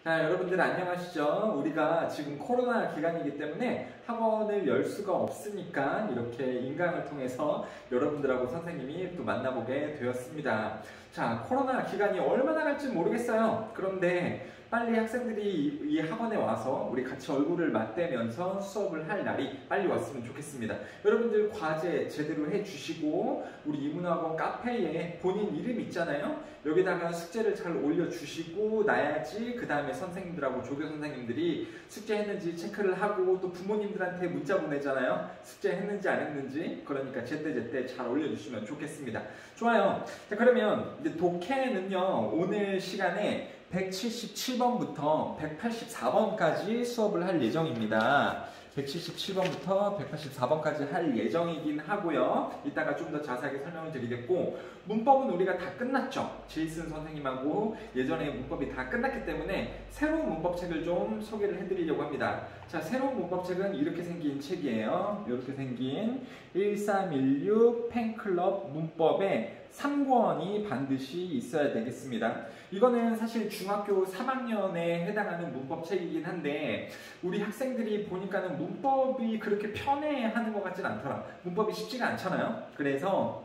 자, 여러분들 안녕하시죠? 우리가 지금 코로나 기간이기 때문에 학원을 열 수가 없으니까 이렇게 인강을 통해서 여러분들하고 선생님이 또 만나보게 되었습니다. 자, 코로나 기간이 얼마나 갈지 모르겠어요. 그런데 빨리 학생들이 이 학원에 와서 우리 같이 얼굴을 맞대면서 수업을 할 날이 빨리 왔으면 좋겠습니다. 여러분들 과제 제대로 해주시고 우리 이문학원 카페에 본인 이름 있잖아요. 여기다가 숙제를 잘 올려주시고 나야지 그 다음에 선생님들하고 조교 선생님들이 숙제했는지 체크를 하고 또 부모님들한테 문자 보내잖아요. 숙제했는지 안 했는지. 그러니까 제때제때 잘 올려주시면 좋겠습니다. 좋아요. 자, 그러면 이제 독해는요, 오늘 시간에 177번부터 184번까지 수업을 할 예정입니다. 177번부터 184번까지 할 예정이긴 하고요. 이따가 좀 더 자세하게 설명을 드리겠고, 문법은 우리가 다 끝났죠. 제이슨 선생님하고 예전에 문법이 다 끝났기 때문에 새로운 문법책을 좀 소개를 해드리려고 합니다. 자, 새로운 문법책은 이렇게 생긴 책이에요. 이렇게 생긴 1316 팬클럽 문법의 3권이 반드시 있어야 되겠습니다. 이거는 사실 중학교 3학년에 해당하는 문법책이긴 한데 우리 학생들이 보니까는 문법이 그렇게 편해하는 것 같진 않더라. 문법이 쉽지가 않잖아요. 그래서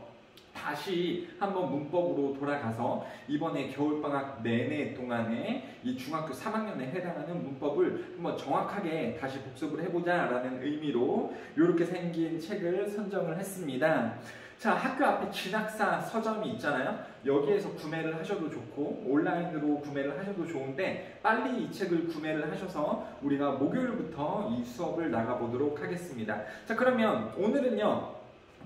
다시 한번 문법으로 돌아가서 이번에 겨울방학 내내 동안에 이 중학교 3학년에 해당하는 문법을 한번 정확하게 다시 복습을 해보자 라는 의미로 이렇게 생긴 책을 선정을 했습니다. 자, 학교 앞에 진학사 서점이 있잖아요. 여기에서 구매를 하셔도 좋고 온라인으로 구매를 하셔도 좋은데 빨리 이 책을 구매를 하셔서 우리가 목요일부터 이 수업을 나가보도록 하겠습니다. 자, 그러면 오늘은요,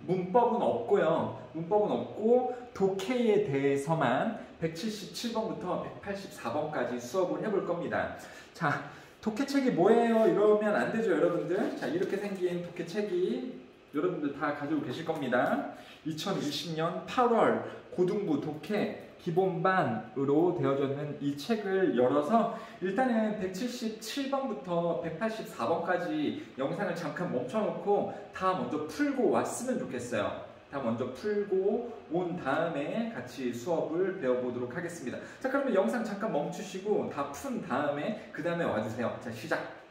문법은 없고요. 문법은 없고 독해에 대해서만 177번부터 184번까지 수업을 해볼 겁니다. 자, 독해책이 뭐예요? 이러면 안 되죠, 여러분들. 자, 이렇게 생긴 독해책이 여러분들 다 가지고 계실 겁니다. 2020년 8월 고등부 독해 기본반으로 되어졌는 이 책을 열어서 일단은 177번부터 184번까지 영상을 잠깐 멈춰놓고 다 먼저 풀고 왔으면 좋겠어요. 다 먼저 풀고 온 다음에 같이 수업을 배워보도록 하겠습니다. 자, 그러면 영상 잠깐 멈추시고 다 푼 다음에 그 다음에 와주세요. 자, 시작!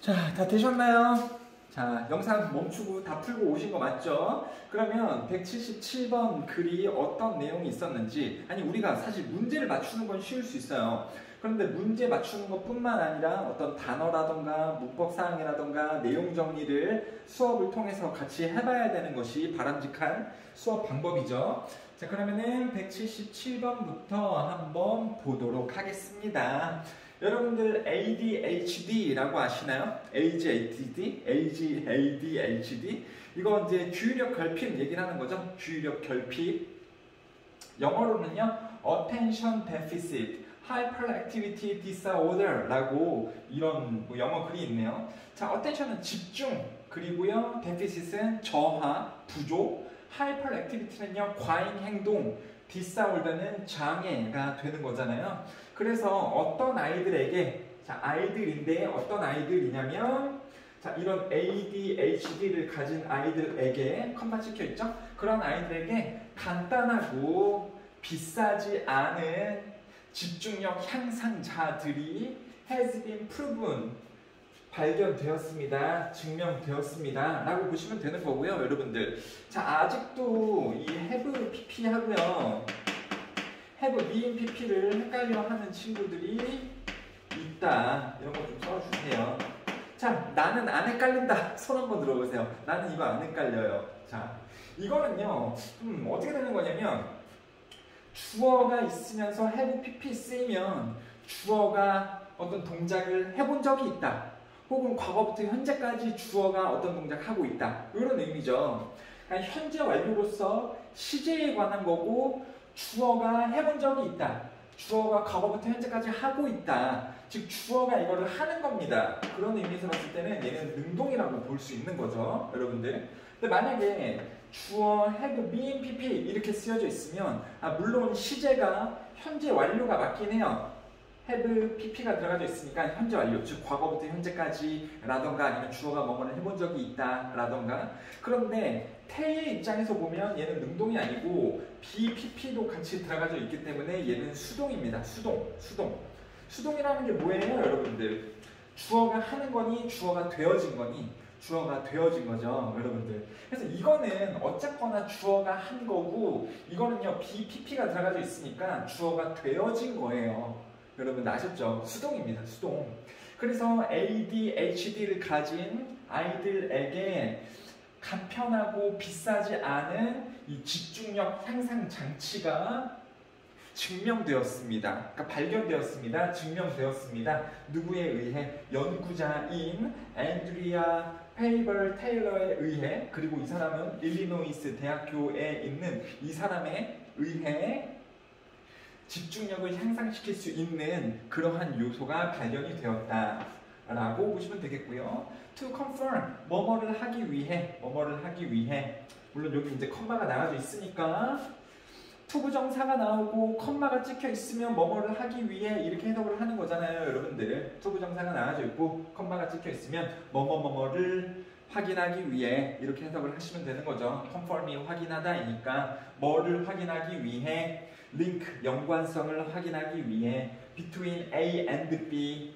자, 다 되셨나요? 자, 영상 멈추고 다 풀고 오신 거 맞죠? 그러면 177번 글이 어떤 내용이 있었는지, 아니 우리가 사실 문제를 맞추는 건 쉬울 수 있어요. 그런데 문제 맞추는 것 뿐만 아니라 어떤 단어라던가 문법사항이라던가 내용 정리를 수업을 통해서 같이 해봐야 되는 것이 바람직한 수업 방법이죠. 자, 그러면은 177번부터 한번 보도록 하겠습니다. 여러분들 ADHD라고 아시나요? ADHD? ADHD? 이거 이제 주의력 결핍 얘기를 하는 거죠. 주의력 결핍. 영어로는요, Attention Deficit Hyperactivity Disorder 라고 이런 영어 글이 있네요. 자, Attention은 집중, 그리고요, Deficit은 저하, 부족, Hyperactivity는요, 과잉 행동, 디스오더는 장애가 되는 거잖아요. 그래서 어떤 아이들에게, 자, 아이들인데 어떤 아이들이냐면, 자, 이런 ADHD를 가진 아이들에게 컴마 찍혀 있죠? 그런 아이들에게 간단하고 비싸지 않은 집중력 향상자들이 has been proven, 발견되었습니다. 증명되었습니다. 라고 보시면 되는 거고요, 여러분들. 자, 아직도 이 have pp 하고요, have been pp를 헷갈려 하는 친구들이 있다. 이런 거 좀 써주세요. 자, 나는 안 헷갈린다. 손 한번 들어보세요. 나는 이거 안 헷갈려요. 자, 이거는요, 어떻게 되는 거냐면, 주어가 있으면서 have pp 쓰이면 주어가 어떤 동작을 해본 적이 있다. 혹은 과거부터 현재까지 주어가 어떤 동작을 하고 있다. 이런 의미죠. 그러니까 현재 완료로서 시제에 관한 거고 주어가 해본 적이 있다. 주어가 과거부터 현재까지 하고 있다. 즉 주어가 이거를 하는 겁니다. 그런 의미에서 봤을 때는 얘는 능동이라고 볼 수 있는 거죠, 여러분들. 근데 만약에 주어, have, been, pp 이렇게 쓰여져 있으면 물론 시제가 현재 완료가 맞긴 해요. have pp가 들어가져 있으니까 현재 완료, 즉 과거부터 현재까지라던가 아니면 주어가 뭐뭐를 해본 적이 있다라던가. 그런데 태의 입장에서 보면 얘는 능동이 아니고 BPP도 같이 들어가져 있기 때문에 얘는 수동입니다. 수동이라는 게 뭐예요, 여러분들? 주어가 하는 거니 주어가 되어진 거니? 주어가 되어진 거죠, 여러분들. 그래서 이거는 어쨌거나 주어가 한 거고, 이거는요 BPP가 들어가져 있으니까 주어가 되어진 거예요. 여러분 아셨죠? 수동입니다, 수동. 그래서 ADHD를 가진 아이들에게 간편하고 비싸지 않은 이 집중력 향상 장치가 증명되었습니다. 그러니까 발견되었습니다. 증명되었습니다. 누구에 의해? 연구자인 앤드리아 페이벌 테일러에 의해, 그리고 이 사람은 일리노이스 대학교에 있는 이 사람에 의해 집중력을 향상시킬 수 있는 그러한 요소가 발견이 되었다라고 보시면 되겠고요. To confirm, 뭐뭐를 하기 위해, 물론 여기 이제 컴마가 나와져 있으니까 투부정사가 나오고 컴마가 찍혀 있으면 뭐뭐를 하기 위해 이렇게 해석을 하는 거잖아요, 여러분들. 투부정사가 나와져 있고 컴마가 찍혀 있으면 뭐뭐뭐뭐를 확인하기 위해 이렇게 해석을 하시면 되는 거죠. confirm이 확인하다이니까 뭐를 확인하기 위해, link 연관성을 확인하기 위해, between A and B,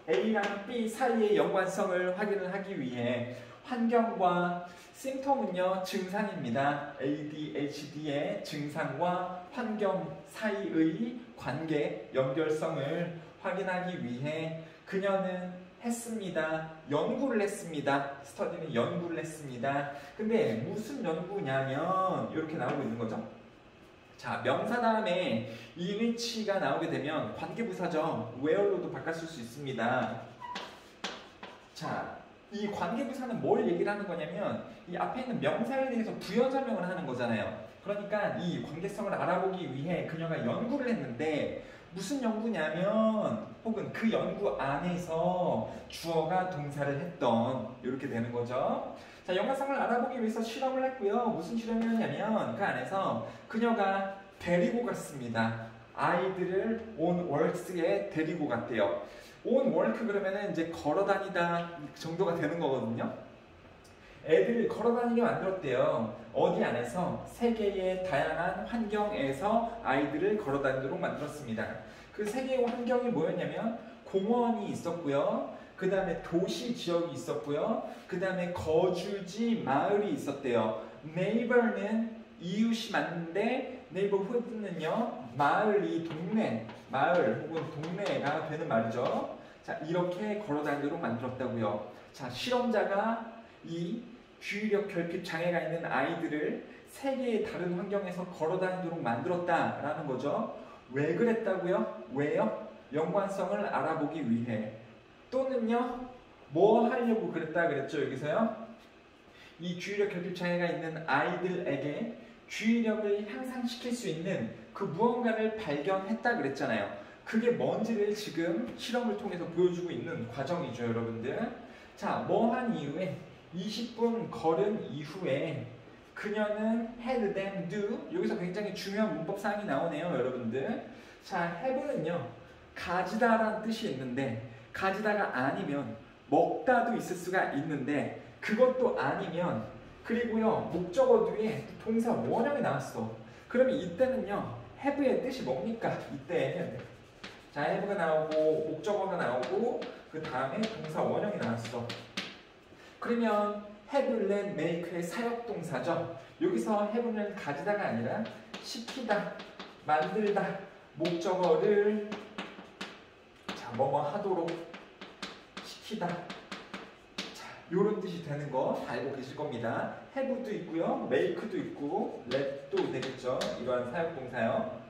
A랑 B 사이의 연관성을 확인을 하기 위해, 환경과 심톰은요 증상입니다. ADHD의 증상과 환경 사이의 관계, 연결성을 확인하기 위해 그녀는 했습니다. 연구를 했습니다. 스터디는 연구를 했습니다. 근데 무슨 연구냐면 이렇게 나오고 있는 거죠. 자, 명사 다음에 in위치가 나오게 되면 관계부사죠. where로도 바꿨을 수 있습니다. 자, 이 관계부사는 뭘 얘기를 하는 거냐면 이 앞에 있는 명사에 대해서 부연 설명을 하는 거잖아요. 그러니까 이 관계성을 알아보기 위해 그녀가 연구를 했는데, 무슨 연구냐면 혹은 그 연구 안에서 주어가 동사를 했던, 이렇게 되는 거죠. 자, 연관성을 알아보기 위해서 실험을 했고요. 무슨 실험을 했냐면 그 안에서 그녀가 데리고 갔습니다. 아이들을 on works에 데리고 갔대요. on work 그러면은 이제 걸어다니다 정도가 되는 거거든요. 애들을 걸어다니게 만들었대요. 어디 안에서? 세계의 다양한 환경에서 아이들을 걸어다니도록 만들었습니다. 그 세계의 환경이 뭐였냐면 공원이 있었고요. 그 다음에 도시 지역이 있었고요. 그 다음에 거주지 마을이 있었대요. neighbor는 이웃이 맞는데 neighborhood는요 마을이 동네, 마을 혹은 동네가 되는 말이죠. 자, 이렇게 걸어다니도록 만들었다고요. 자, 실험자가 이 주의력 결핍 장애가 있는 아이들을 세계의 다른 환경에서 걸어다니도록 만들었다라는 거죠. 왜 그랬다고요? 왜요? 연관성을 알아보기 위해. 또는요, 뭐 하려고 그랬다 그랬죠, 여기서요? 이 주의력 결핍 장애가 있는 아이들에게 주의력을 향상시킬 수 있는 그 무언가를 발견했다 그랬잖아요. 그게 뭔지를 지금 실험을 통해서 보여주고 있는 과정이죠, 여러분들. 자, 뭐 한 이후에 20분 걸은 이후에 그녀는 had them do, 여기서 굉장히 중요한 문법 사항이 나오네요, 여러분들. 자, have는요 가지다라는 뜻이 있는데, 가지다가 아니면 먹다도 있을 수가 있는데, 그것도 아니면, 그리고요 목적어 뒤에 동사 원형이 나왔어. 그러면 이때는요 have의 뜻이 뭡니까? 이때는 자, have가 나오고 목적어가 나오고 그 다음에 동사 원형이 나왔어. 그러면 have, let, make의 사역동사죠. 여기서 have는 가지다가 아니라 시키다, 만들다, 목적어를 자, 뭐뭐 하도록 시키다, 자, 요런 뜻이 되는 거 다 알고 계실 겁니다. have도 있고요, make도 있고, let도 되겠죠. 이러한 사역동사요.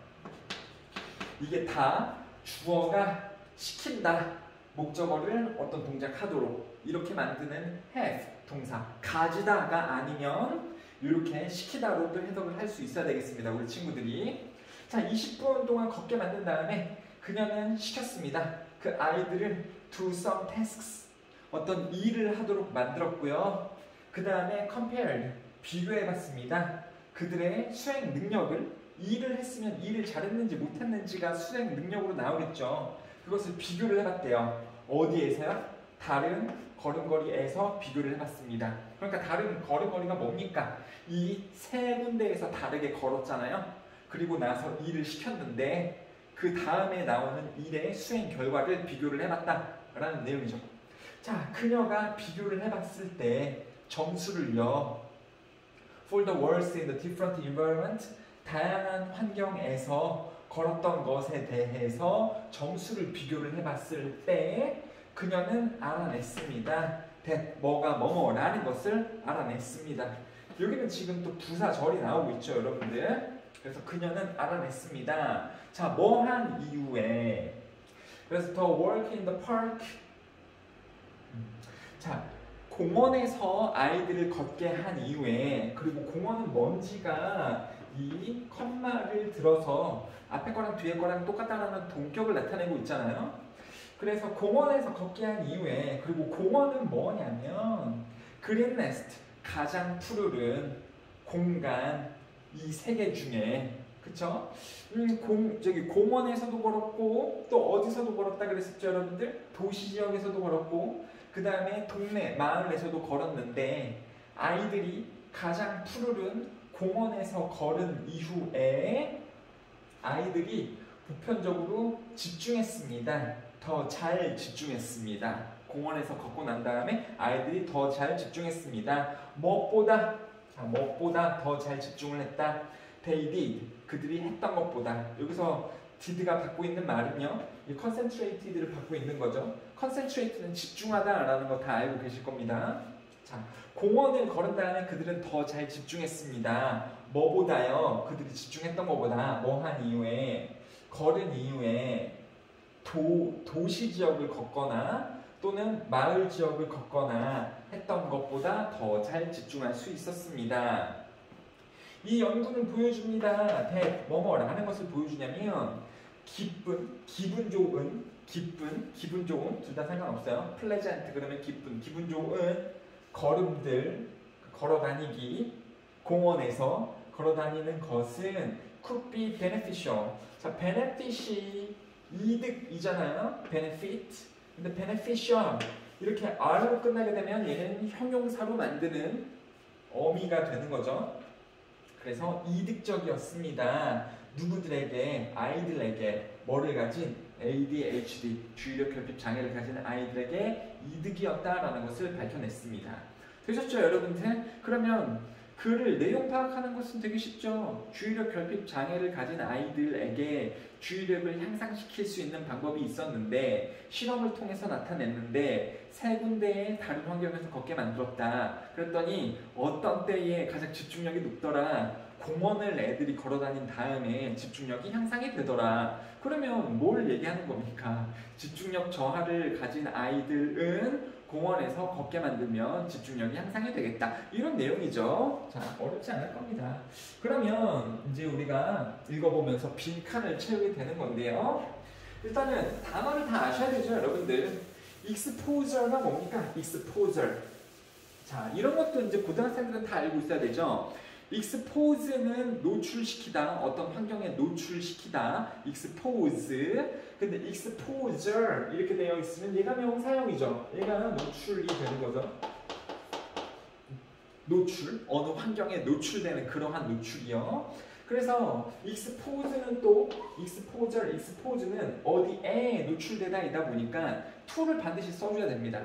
이게 다 주어가 시킨다, 목적어를 어떤 동작하도록 이렇게 만드는 have 동사. 가지다가 아니면 이렇게 시키다로 또 해석을 할 수 있어야 되겠습니다, 우리 친구들이. 자, 20분 동안 걷게 만든 다음에 그녀는 시켰습니다. 그 아이들을 do some tasks, 어떤 일을 하도록 만들었고요. 그 다음에 compared, 비교해봤습니다. 그들의 수행 능력을, 일을 했으면 일을 잘했는지 못했는지가 수행 능력으로 나오겠죠. 그것을 비교를 해봤대요. 어디에서요? 다른 걸음걸이에서 비교를 해봤습니다. 그러니까 다른 걸음걸이가 뭡니까? 이 세 군데에서 다르게 걸었잖아요. 그리고 나서 일을 시켰는데 그 다음에 나오는 일의 수행 결과를 비교를 해봤다라는 내용이죠. 자, 그녀가 비교를 해봤을 때 점수를요. For the words in the different environment, 다양한 환경에서 걸었던 것에 대해서 점수를 비교를 해봤을 때 그녀는 알아냈습니다. that 뭐가 뭐뭐라는 것을 알아냈습니다. 여기는 지금 또 부사절이 나오고 있죠, 여러분들. 그래서 그녀는 알아냈습니다. 자, 뭐한 이후에, 그래서 the work in the park. 자, 공원에서 아이들을 걷게 한 이후에, 그리고 공원은 먼지가 이 컴마를 들어서 앞에 거랑 뒤에 거랑 똑같다라는 동격을 나타내고 있잖아요. 그래서 공원에서 걷게 한 이후에, 그리고 공원은 뭐냐면 그린 네스트, 가장 푸르른 공간, 이 세 개 중에, 그쵸? 공원에서도 걸었고 또 어디서도 걸었다 그랬었죠, 여러분들? 도시 지역에서도 걸었고 그 다음에 동네, 마을에서도 걸었는데 아이들이 가장 푸르른 공원에서 걸은 이후에 아이들이 보편적으로 집중했습니다. 더 잘 집중했습니다. 공원에서 걷고 난 다음에 아이들이 더 잘 집중했습니다. 무엇보다 더 잘 집중을 했다. They did. 그들이 했던 것보다. 여기서 did가 받고 있는 말은요, 이 concentrated를 받고 있는 거죠. concentrated는 집중하다라는 거 다 알고 계실 겁니다. 자, 공원을 걸은 다음에 그들은 더 잘 집중했습니다. 뭐보다요? 그들이 집중했던 것보다 뭐 한 이후에, 걸은 이후에 도시 지역을 걷거나 또는 마을 지역을 걷거나 했던 것보다 더 잘 집중할 수 있었습니다. 이 연구는 보여줍니다. 뭐뭐라는 것을 보여주냐면 기분 좋은 둘 다 상관없어요. pleasant 그러면 기분 좋은 걸음들, 걸어다니기, 공원에서 걸어다니는 것은 could be beneficial. 자, benefit이 이득이잖아요. benefit. 근데 beneficial 이렇게 R로 끝나게 되면 얘는 형용사로 만드는 어미가 되는 거죠. 그래서 이득적이었습니다. 누구들에게? 아이들에게. 뭐를 가진? ADHD, 주의력 결핍 장애를 가진 아이들에게 이득이었다라는 것을 밝혀냈습니다. 되셨죠, 여러분들? 그러면 글을 내용 파악하는 것은 되게 쉽죠. 주의력 결핍 장애를 가진 아이들에게 주의력을 향상시킬 수 있는 방법이 있었는데 실험을 통해서 나타냈는데 세 군데의 다른 환경에서 걷게 만들었다. 그랬더니 어떤 때에 가장 집중력이 높더라. 공원을 애들이 걸어다닌 다음에 집중력이 향상이 되더라. 그러면 뭘 얘기하는 겁니까? 집중력 저하를 가진 아이들은 공원에서 걷게 만들면 집중력이 향상이 되겠다. 이런 내용이죠. 자, 어렵지 않을 겁니다. 그러면 이제 우리가 읽어보면서 빈칸을 채우게 되는 건데요. 일단은 단어를 다 아셔야 되죠, 여러분들. exposure가 뭡니까? exposure. 자, 이런 것도 이제 고등학생들은 다 알고 있어야 되죠. expose는 노출시키다, 어떤 환경에 노출시키다, expose. 근데 exposure 이렇게 되어 있으면 얘가 명사형이죠. 얘가 노출이 되는 거죠. 노출, 어느 환경에 노출되는 그러한 노출이요. 그래서 expose는 또 expose는 어디에 노출되다이다 보니까 to를 반드시 써줘야 됩니다.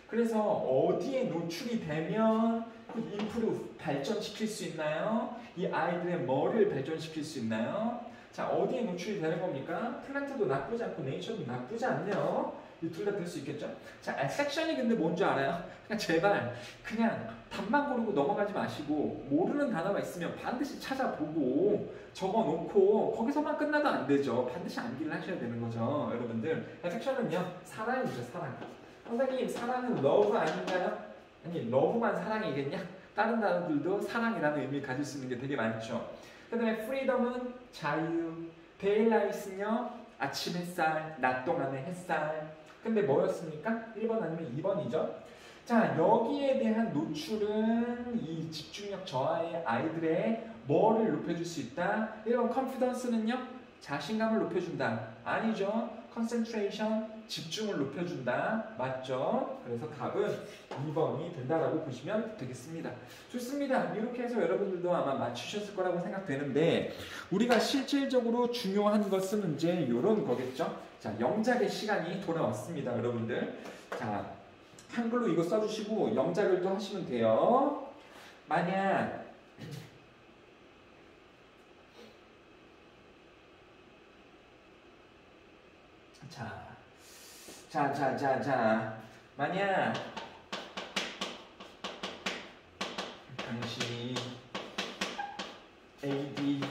그래서 어디에 노출이 되면 improve, 발전시킬 수 있나요? 이 아이들의 뭐를 발전시킬 수 있나요? 자, 어디에 노출이 되는 겁니까? 플랜트도 나쁘지 않고 네이처도 나쁘지 않네요. 이 둘 다 될 수 있겠죠? 자, 섹션이 근데 뭔지 알아요? 그냥 제발 그냥 답만 고르고 넘어가지 마시고 모르는 단어가 있으면 반드시 찾아보고 적어놓고 거기서만 끝나도 안 되죠. 반드시 암기를 하셔야 되는 거죠, 여러분들. 섹션은요, 사랑이죠, 사랑. 선생님, 사랑은 love 아닌가요? 아니, love만 사랑이겠냐? 다른 단어들도 사랑이라는 의미를 가질 수 있는 게 되게 많죠. 그 다음에 freedom은 자유, daylight은요 아침 햇살, 낮 동안의 햇살. 근데 뭐였습니까? 1번 아니면 2번이죠. 자, 여기에 대한 노출은 이 집중력 저하의 아이들의 뭐를 높여줄 수 있다? 1번 confidence는요? 자신감을 높여준다. 아니죠. concentration, 집중을 높여준다. 맞죠? 그래서 답은 2번이 된다라고 보시면 되겠습니다. 좋습니다. 이렇게 해서 여러분들도 아마 맞추셨을 거라고 생각되는데 우리가 실질적으로 중요한 것은 이제 이런 거겠죠. 자, 영작의 시간이 돌아왔습니다. 여러분들. 자, 한글로 이거 써주시고 영작을 또 하시면 돼요. 만약 만약 당신이 ADHD를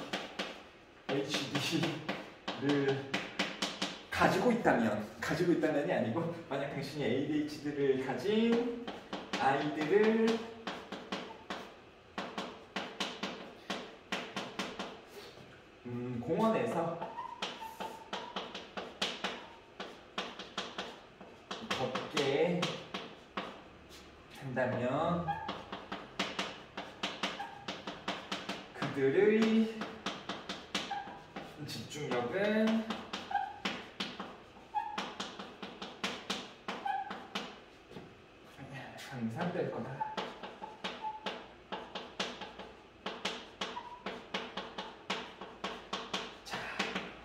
가지고 있다면이 아니고 만약 당신이 ADHD를 가진 아이들을 공원에서 걷게 한다면 그들의 집중력은 향상될 거다.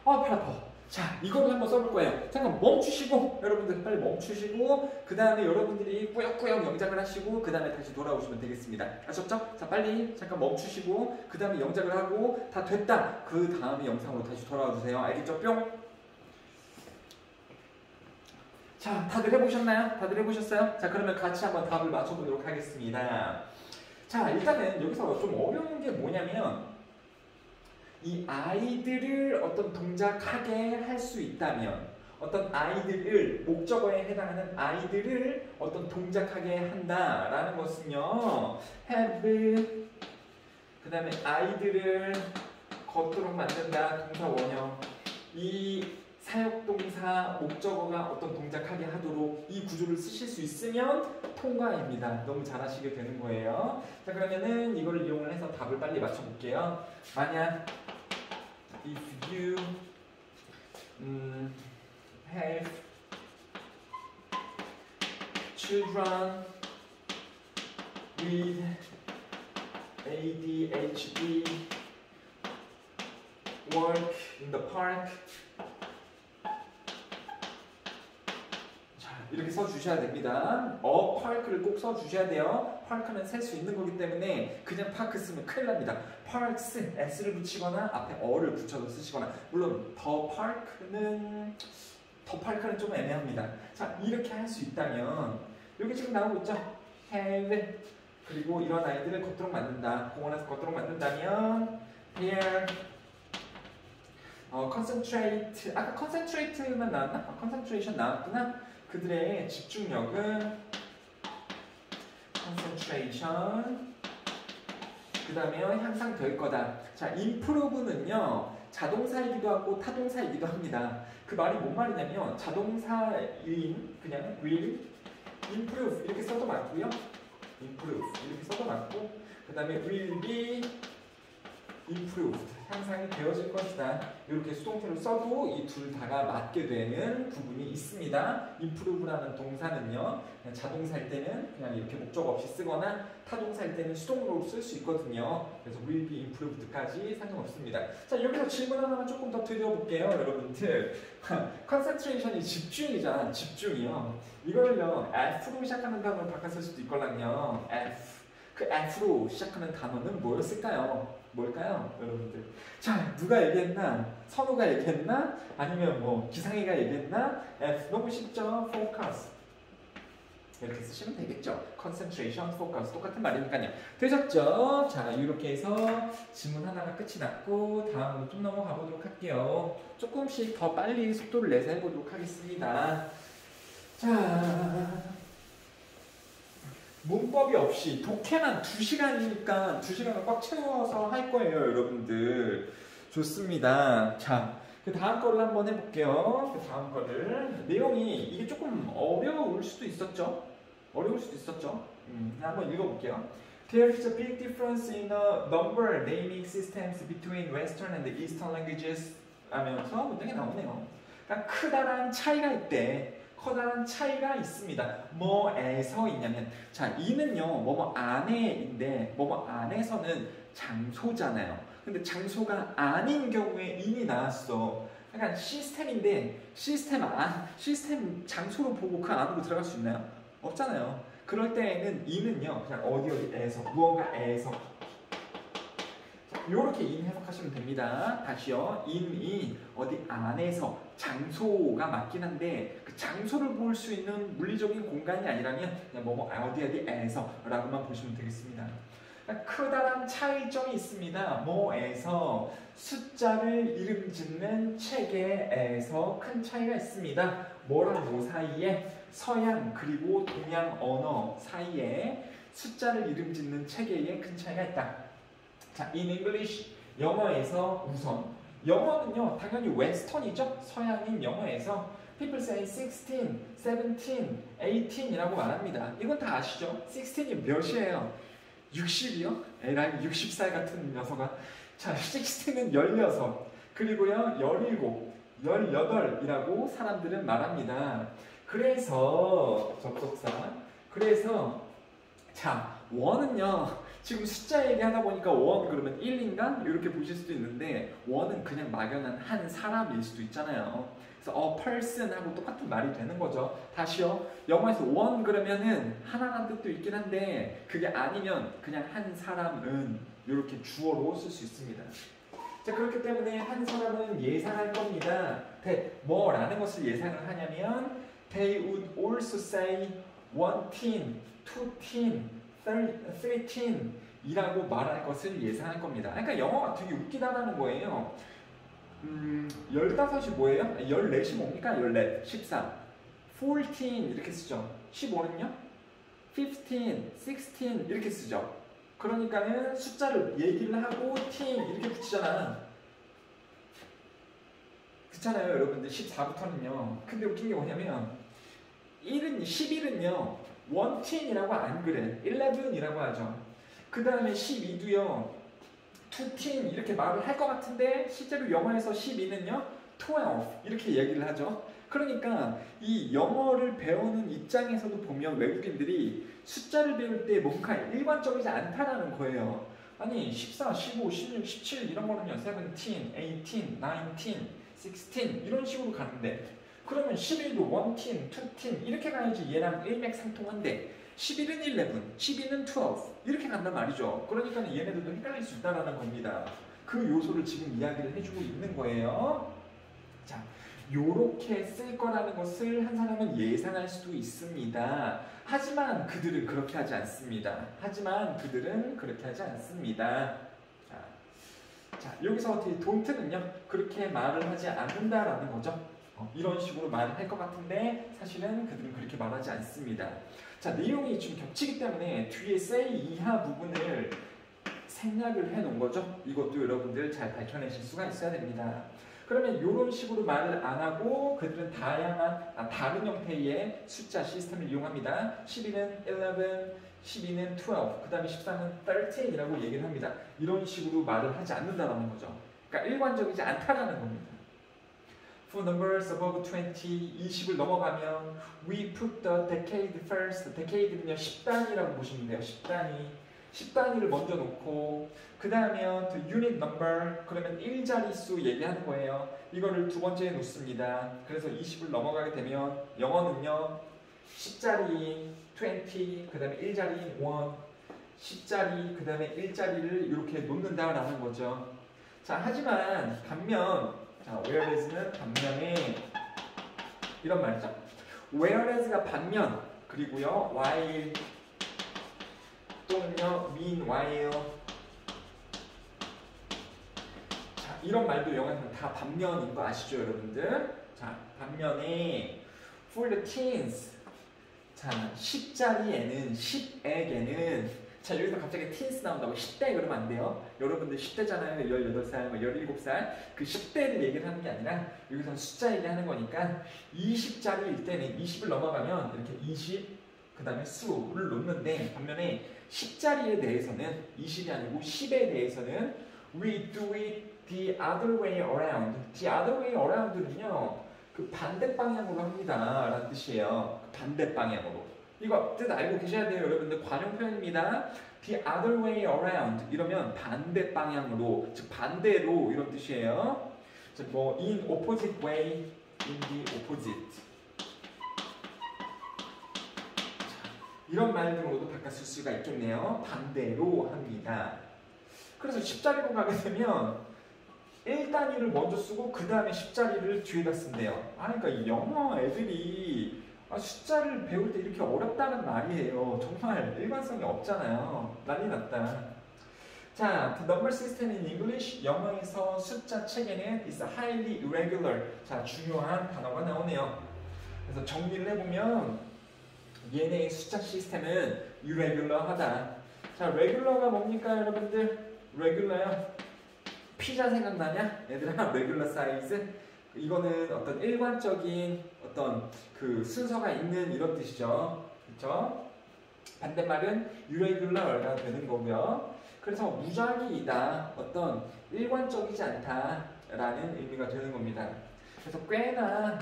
팔 아파. 자, 이거를 한번 써볼 거예요. 잠깐 멈추시고, 여러분들 빨리 멈추시고, 그 다음에 여러분들이 꾸역꾸역 영작을 하시고, 그 다음에 다시 돌아오시면 되겠습니다. 아셨죠? 자, 빨리 잠깐 멈추시고, 그 다음에 영작을 하고, 다 됐다. 그 다음에 영상으로 다시 돌아와 주세요. 알겠죠? 뿅! 자, 다들 해보셨나요? 다들 해보셨어요? 자, 그러면 같이 한번 답을 맞춰보도록 하겠습니다. 자, 일단은 여기서 좀 어려운 게 뭐냐면, 이 아이들을 어떤 동작하게 할 수 있다면 어떤 아이들을 목적어에 해당하는 아이들을 어떤 동작하게 한다라는 것은요 have 그 다음에 아이들을 걷도록 만든다 동사 원형 이 사역동사 목적어가 어떤 동작하게 하도록 이 구조를 쓰실 수 있으면 통과입니다. 너무 잘하시게 되는 거예요. 자 그러면은 이걸 이용을 해서 답을 빨리 맞춰볼게요. 만약 if you have children with ADHD work in the park 이렇게 써주셔야 됩니다. 파크를 꼭 써주셔야 돼요. 파크는 셀 수 있는 거기 때문에 그냥 파크 쓰면 큰일 납니다. parks, s를 붙이거나 앞에 어를 붙여서 쓰시거나 물론 더 파크는 좀 애매합니다. 자 이렇게 할 수 있다면 여기 지금 나오고 있죠? have 그리고 이런 아이들을 걷도록 만든다. 공원에서 걷도록 만든다면 here concentrate 아까 concentrate만 나왔나? concentration 나왔구나. 그들의 집중력은 concentration 그 다음에 향상될 거다. 자, improve는요 자동사이기도 하고 타동사이기도 합니다. 그 말이 뭔 말이냐면 자동사인 그냥 will improve 이렇게 써도 맞고요. improve 이렇게 써도 맞고 그 다음에 will be improved 향상이 되어질 것이다. 이렇게 수동태로 써도 이 둘 다가 맞게 되는 부분이 있습니다. improve라는 동사는요 자동사일 때는 그냥 이렇게 목적 없이 쓰거나 타동사일 때는 수동으로 쓸 수 있거든요. 그래서 will be improved까지 상관없습니다. 자 여기서 질문 하나만 조금 더 드려볼게요. 여러분들 concentration이 집중이잖아. 집중이요. 이걸요 F로 시작하는 단어를 바꿔 쓸 수도 있걸랑요. F 그 F로 시작하는 단어는 뭐였을까요? 뭘까요? 여러분들. 자, 누가 얘기했나? 선우가 얘기했나? 아니면 뭐 기상이가 얘기했나? F 너무 쉽죠? Focus. 이렇게 쓰시면 되겠죠? Concentration, Focus 똑같은 말이니까요. 되셨죠? 자, 이렇게 해서 질문 하나가 끝이 났고 다음으로 좀 넘어가 보도록 할게요. 조금씩 더 빨리 속도를 내서 해보도록 하겠습니다. 자. 문법이 없이 독해만 2시간이니까 2시간을 꽉 채워서 할 거예요, 여러분들. 좋습니다. 자, 그 다음 거를 한번 해볼게요. 그 다음 거를. 내용이 이게 조금 어려울 수도 있었죠? 한번 읽어볼게요. There is a big difference in the number naming systems between Western and Eastern languages 하면서 문장이 나오네요. 그러니까 크다란 차이가 있대. 커다란 차이가 있습니다. 뭐에서 있냐면 자, 이는요 뭐뭐 안에인데 뭐뭐 안에서는 장소잖아요. 근데 장소가 아닌 경우에 인이 나왔어. 약간 시스템인데 시스템 장소로 보고 그 안으로 들어갈 수 있나요? 없잖아요. 그럴 때에는 인은요 그냥 어디에서 무언가에서 이렇게 인 해석하시면 됩니다. 다시요. 인이 어디 안에서 장소가 맞긴 한데 그 장소를 볼 수 있는 물리적인 공간이 아니라면 그냥 뭐 어디에서 라고만 보시면 되겠습니다. 크다란 차이점이 있습니다. 뭐에서 숫자를 이름 짓는 체계에서 큰 차이가 있습니다. 뭐랑 뭐 사이에 서양 그리고 동양 언어 사이에 숫자를 이름 짓는 체계에 큰 차이가 있다. 자, in English 영어에서 우선 영어는요 당연히 웨스턴이죠. 서양인 영어에서 people say 16, 17, 18이라고 말합니다. 이건 다 아시죠? 16이 몇이에요? 60이요? 에라이 60살 같은 녀석아. 자, 16은 16 그리고요 17, 18이라고 사람들은 말합니다. 그래서 접속사 그래서 자, 원은요 지금 숫자 얘기하다 보니까 원 그러면 1인가? 이렇게 보실 수도 있는데 원은 그냥 막연한 한 사람일 수도 있잖아요. 그래서 person하고 똑같은 말이 되는 거죠. 다시요. 영어에서 원 그러면은 하나라는 뜻도 있긴 한데 그게 아니면 그냥 한 사람은 이렇게 주어로 쓸 수 있습니다. 자, 그렇기 때문에 한 사람은 예상할 겁니다. 뭐라는 것을 예상을 하냐면 They would also say one teen, two teen, three teen 이라고 말할 것을 예상할 겁니다. 그러니까 영어가 되게 웃기다라는 거예요. 15이 뭐예요? 14이 뭡니까? 14, 14 14 이렇게 쓰죠. 15는요? 15, 16 이렇게 쓰죠. 그러니까는 숫자를 얘기를 하고 teen 이렇게 붙이잖아. 그렇잖아요 여러분들. 14부터는요. 근데 웃긴 게 뭐냐면 11은요 1teen이라고 안 그래. 11이라고 하죠. 그 다음에 12도요 2teen 이렇게 말을 할 것 같은데 실제로 영어에서 12는요 12 이렇게 얘기를 하죠. 그러니까 이 영어를 배우는 입장에서도 보면 외국인들이 숫자를 배울 때 뭔가 일관적이지 않다라는 거예요. 아니 14, 15, 16, 17 이런 거는요 17, 18, 19, 16 이런 식으로 가는데 그러면 11도 1teen, 2teen 이렇게 가야지 얘랑 일맥상통한데 11은 11, 12는 12 이렇게 간단 말이죠. 그러니까 얘네들도 헷갈릴 수 있다는 겁니다. 그 요소를 지금 이야기를 해주고 있는 거예요. 자, 요렇게 쓸 거라는 것을 한 사람은 예상할 수도 있습니다. 하지만 그들은 그렇게 하지 않습니다. 자, 여기서 어떻게 don't는요 그렇게 말을 하지 않는다라는 거죠. 이런 식으로 말을 할 것 같은데 사실은 그들은 그렇게 말하지 않습니다. 자, 내용이 좀 겹치기 때문에 뒤에 say 이하 부분을 생략을 해 놓은 거죠. 이것도 여러분들 잘 밝혀내실 수가 있어야 됩니다. 그러면 이런 식으로 말을 안 하고 그들은 다른 형태의 숫자 시스템을 이용합니다. 12는 11, 12는 12, 그 다음에 13은 13이라고 얘기를 합니다. 이런 식으로 말을 하지 않는다는 거죠. 그러니까 일관적이지 않다라는 겁니다. For numbers above 20, 20을 넘어가면 we put the decade first. decade는요 10단위라고 보시면 돼요. 10단위를 먼저 놓고 그 다음에 the unit number 그러면 1자릿수 얘기하는 거예요. 이거를 두 번째에 놓습니다. 그래서 20을 넘어가게 되면 영어는요 10자리 20, 그 다음에 1자리 1, 10자리 그 다음에 1자리를 이렇게 놓는다라는 거죠. 자, 하지만 반면 자, whereas는 반면에 이런 말이죠. whereas가 반면 그리고요 while 또는요 meanwhile 자, 이런 말도 영어에서는 다 반면인 거 아시죠 여러분들? 자, 반면에 for the teens 자, 10자리에는 10에게는 자, 여기서 갑자기 teens 나온다고 10대 그러면 안 돼요. 여러분들 10대잖아요. 18살, 17살 그 10대를 얘기를 하는 게 아니라 여기서는 숫자 얘기하는 거니까 20자리일 때는 20을 넘어가면 이렇게 20, 그 다음에 수를 놓는데 반면에 10자리에 대해서는 20이 아니고 10에 대해서는 we do it the other way around. the other way around는요 그 반대 방향으로 합니다 라는 뜻이에요. 반대 방향으로. 이거 뜻 알고 계셔야 돼요 여러분들. 관용 표현입니다. the other way around 이러면 반대 방향으로, 즉 반대로 이런 뜻이에요. 즉 뭐 in opposite way, in the opposite 이런 말 등으로도 바꿔 쓸 수가 있겠네요. 반대로 합니다. 그래서 10자리로 가게 되면 1단위를 먼저 쓰고 그 다음에 10자리를 뒤에다 쓴대요. 그러니까 이 영어 애들이 숫자를 배울 때 이렇게 어렵다는 말이에요. 정말 일관성이 없잖아요. 난리 났다. 자, the number system in English, 영어에서 숫자 체계는 is highly irregular. 자, 중요한 단어가 나오네요. 그래서 정리를 해보면 얘네의 숫자 시스템은 irregular하다. 자, regular가 뭡니까 여러분들? regular요? 피자 생각나냐? 얘들아, regular size? 이거는 어떤 일관적인 어떤 그 순서가 있는 이런 뜻이죠. 그렇죠? 반대말은 irregular가 되는 거고요. 그래서 무작위이다, 어떤 일관적이지 않다라는 의미가 되는 겁니다. 그래서 꽤나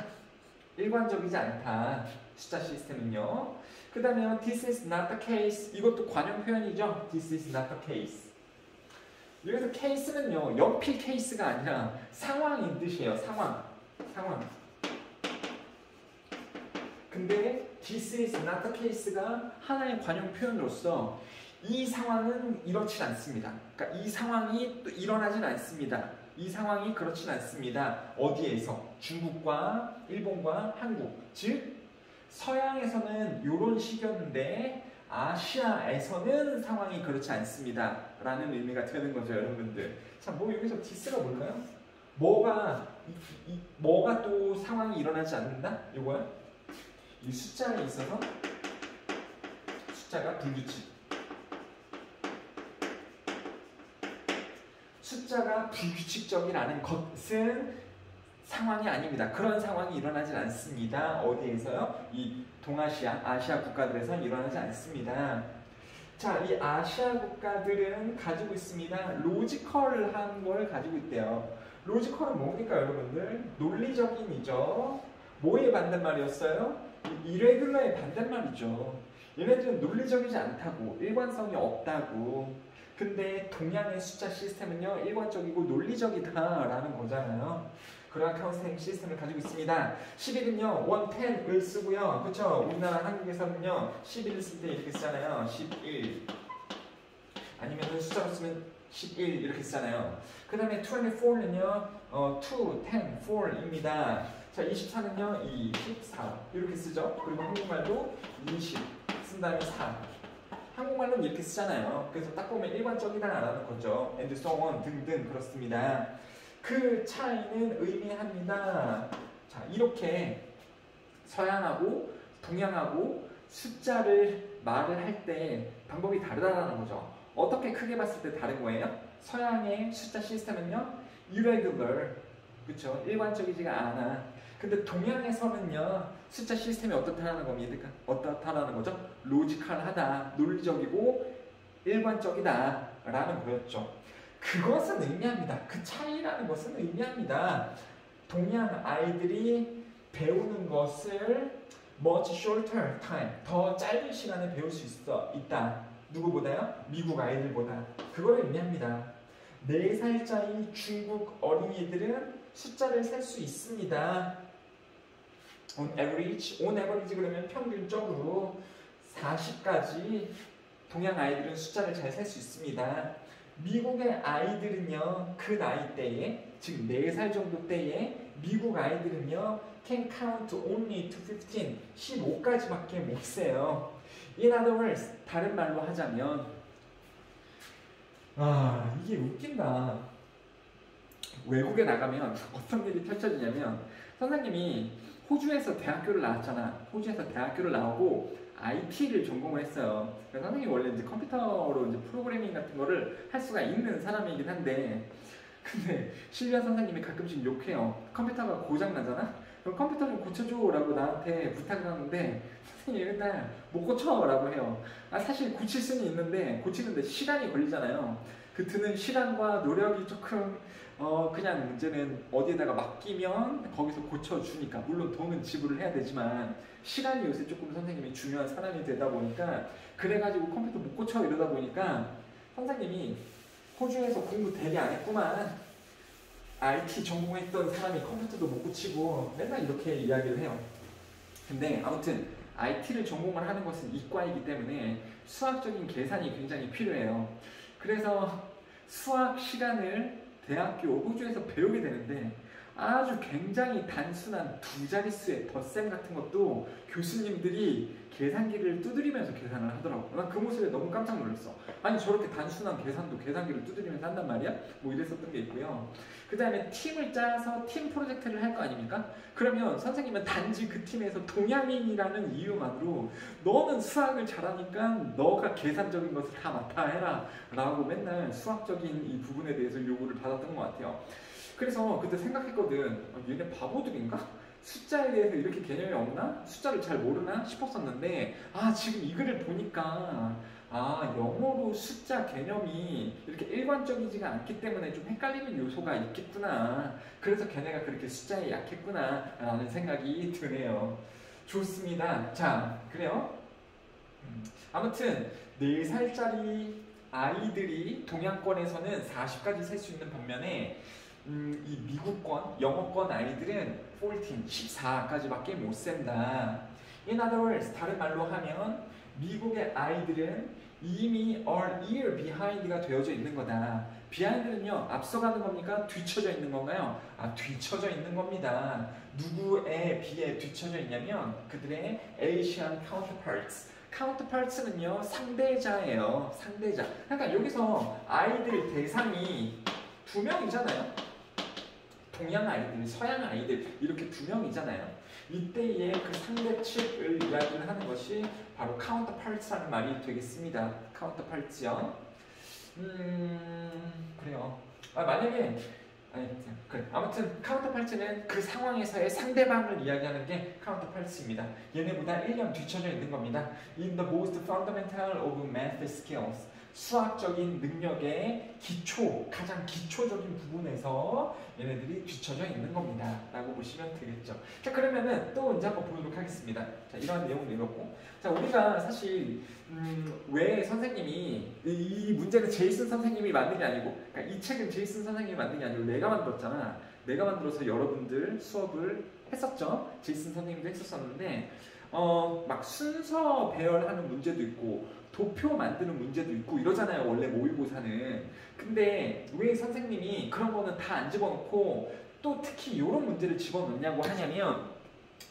일관적이지 않다, 숫자 시스템은요. 그 다음에 this is not the case, 이것도 관용 표현이죠. this is not the case. 여기서 case는요 연필 케이스가 아니라 상황인 뜻이에요. 상황. 근데 this is not the case가 하나의 관용 표현으로서 이 상황은 이렇지 않습니다. 그러니까 이 상황이 또 일어나진 않습니다. 이 상황이 그렇진 않습니다. 어디에서? 중국과 일본과 한국. 즉 서양에서는 이런 식이었는데 아시아에서는 상황이 그렇지 않습니다 라는 의미가 되는 거죠 여러분들. 자, 뭐 여기서 디스가 뭘까요? 뭐가 또 상황이 일어나지 않는다? 이거야? 이 숫자에 있어서 숫자가 불규칙. 숫자가 불규칙적이라는 것은 상황이 아닙니다. 그런 상황이 일어나지 않습니다. 어디에서요? 이 동아시아, 아시아 국가들에서는 일어나지 않습니다. 자, 이 아시아 국가들은 가지고 있습니다. 로지컬한 걸 가지고 있대요. 로지컬은 뭡니까 여러분들? 논리적인이죠. 뭐의 반대말이었어요? irregular의 반대말이죠. 얘네들은 논리적이지 않다고, 일관성이 없다고. 근데 동양의 숫자 시스템은요 일관적이고 논리적이다라는 거잖아요. 그러한 카운팅 시스템을 가지고 있습니다. 11은요 110을 쓰고요. 그렇죠? 우리나라 한국에서는요 11을 쓸 때 이렇게 쓰잖아요. 11 아니면 숫자로 쓰면 11 이렇게 쓰잖아요. 그 다음에 24는요 2, 10, 4입니다. 자, 24는요 24 이렇게 쓰죠. 그리고 한국말도 20 쓴 다음에 4 한국말로는 이렇게 쓰잖아요. 그래서 딱 보면 일관적이다라는 거죠. and so on 등등 그렇습니다. 그 차이는 의미합니다. 자, 이렇게 서양하고 동양하고 숫자를 말을 할 때 방법이 다르다는 거죠. 어떻게 크게 봤을 때 다른 거예요? 서양의 숫자 시스템은요 irregular, 그렇죠? 일관적이지가 않아. 근데 동양에서는요 숫자 시스템이 어떻다라는 겁니까? 어떻다라는 거죠? 로지컬하다, 논리적이고 일관적이다 라는 거였죠. 그것은 의미합니다. 그 차이라는 것은 의미합니다. 동양 아이들이 배우는 것을 much shorter time, 더 짧은 시간에 배울 수 있다. 누구보다요? 미국 아이들보다. 그걸 의미합니다. 4살짜리 중국 어린이들은 숫자를 셀 수 있습니다. on average 그러면 평균적으로 40까지 동양 아이들은 숫자를 잘 셀 수 있습니다. 미국의 아이들은요 그 나이 때에, 즉 4살 정도 때에 미국 아이들은요 can count only to 15, 15까지밖에 못 세요. In other words, 다른 말로 하자면 이게 웃긴다. 외국에 나가면 어떤 일이 펼쳐지냐면 선생님이 호주에서 대학교를 나왔잖아. 호주에서 대학교를 나오고 IT를 전공을 했어요. 그래서 선생님이 원래 이제 컴퓨터로 이제 프로그래밍 같은 거를 할 수가 있는 사람이긴 한데, 근데 실비아 선생님이 가끔씩 욕해요. 컴퓨터가 고장 나잖아. 그럼 컴퓨터 좀 고쳐줘라고 나한테 부탁을 하는데 선생님이 맨날 못 고쳐라고 해요. 사실 고칠 수는 있는데 고치는데 시간이 걸리잖아요. 그 드는 시간과 노력이 조금 그냥 문제는 어디에다가 맡기면 거기서 고쳐주니까, 물론 돈은 지불을 해야 되지만 시간이 요새 조금 선생님이 중요한 사람이 되다 보니까, 그래가지고 컴퓨터 못 고쳐 이러다 보니까 선생님이 호주에서 공부 되게 안 했구만, IT 전공했던 사람이 컴퓨터도 못 고치고 맨날 이렇게 이야기를 해요. 근데 아무튼 IT를 전공을 하는 것은 이과이기 때문에 수학적인 계산이 굉장히 필요해요. 그래서 수학 시간을 대학교 호주에서 배우게 되는데 아주 굉장히 단순한 두 자릿수의 덧셈 같은 것도 교수님들이 계산기를 두드리면서 계산을 하더라고. 난 그 모습에 너무 깜짝 놀랐어. 아니 저렇게 단순한 계산도 계산기를 두드리면서 한단 말이야? 뭐 이랬었던 게 있고요. 그 다음에 팀을 짜서 팀 프로젝트를 할 거 아닙니까? 그러면 선생님은 단지 그 팀에서 동양인이라는 이유만으로 너는 수학을 잘하니까 너가 계산적인 것을 다 맡아 해라 라고 맨날 수학적인 이 부분에 대해서 요구를 받았던 것 같아요. 그래서 그때 생각했거든. 얘네 바보들인가? 숫자에 대해서 이렇게 개념이 없나? 숫자를 잘 모르나? 싶었었는데 지금 이 글을 보니까 영어로 숫자 개념이 이렇게 일관적이지가 않기 때문에 좀 헷갈리는 요소가 있겠구나. 그래서 걔네가 그렇게 숫자에 약했구나 라는 생각이 드네요. 좋습니다. 자, 그래요. 아무튼 4살짜리 아이들이 동양권에서는 40까지 셀 수 있는 반면에 이 미국권, 영어권 아이들은 14까지밖에 못 센다. In other words, 다른 말로 하면 미국의 아이들은 이미 are year behind가 되어져 있는 거다. behind는요, 앞서가는 겁니까? 뒤쳐져 있는 건가요? 뒤쳐져 있는 겁니다. 누구에 비해 뒤쳐져 있냐면 그들의 Asian counterparts. counterparts는요, 상대자예요. 상대자. 그러니까 여기서 아이들 대상이 2명이잖아요. 동양 아이들, 서양 아이들 이렇게 2명이잖아요. 이때의 그 상대 측을 이야기를 하는 것이 바로 counterparts라는 말이 되겠습니다. counterparts요. 그래요. 만약에 그래. 아무튼 counterparts는 그 상황에서의 상대방을 이야기하는 게 counterparts입니다. 얘네보다 1년 뒤쳐져 있는 겁니다. In the most fundamental of math skills. 수학적인 능력의 기초, 가장 기초적인 부분에서 얘네들이 뒤쳐져 있는 겁니다. 라고 보시면 되겠죠. 자, 그러면은 또 이제 한번 보도록 하겠습니다. 자, 이러한 내용을 읽었고. 자, 우리가 사실, 왜 선생님이, 이 문제는 제이슨 선생님이 만든 게 아니고, 그러니까 이 책은 제이슨 선생님이 만든 게 아니고 내가 만들었잖아. 내가 만들어서 여러분들 수업을 했었죠. 제이슨 선생님도 했었었는데, 막 순서 배열하는 문제도 있고, 도표 만드는 문제도 있고 이러잖아요. 원래 모의고사는. 근데 왜 선생님이 그런 거는 다 안 집어넣고 또 특히 이런 문제를 집어넣냐고 하냐면,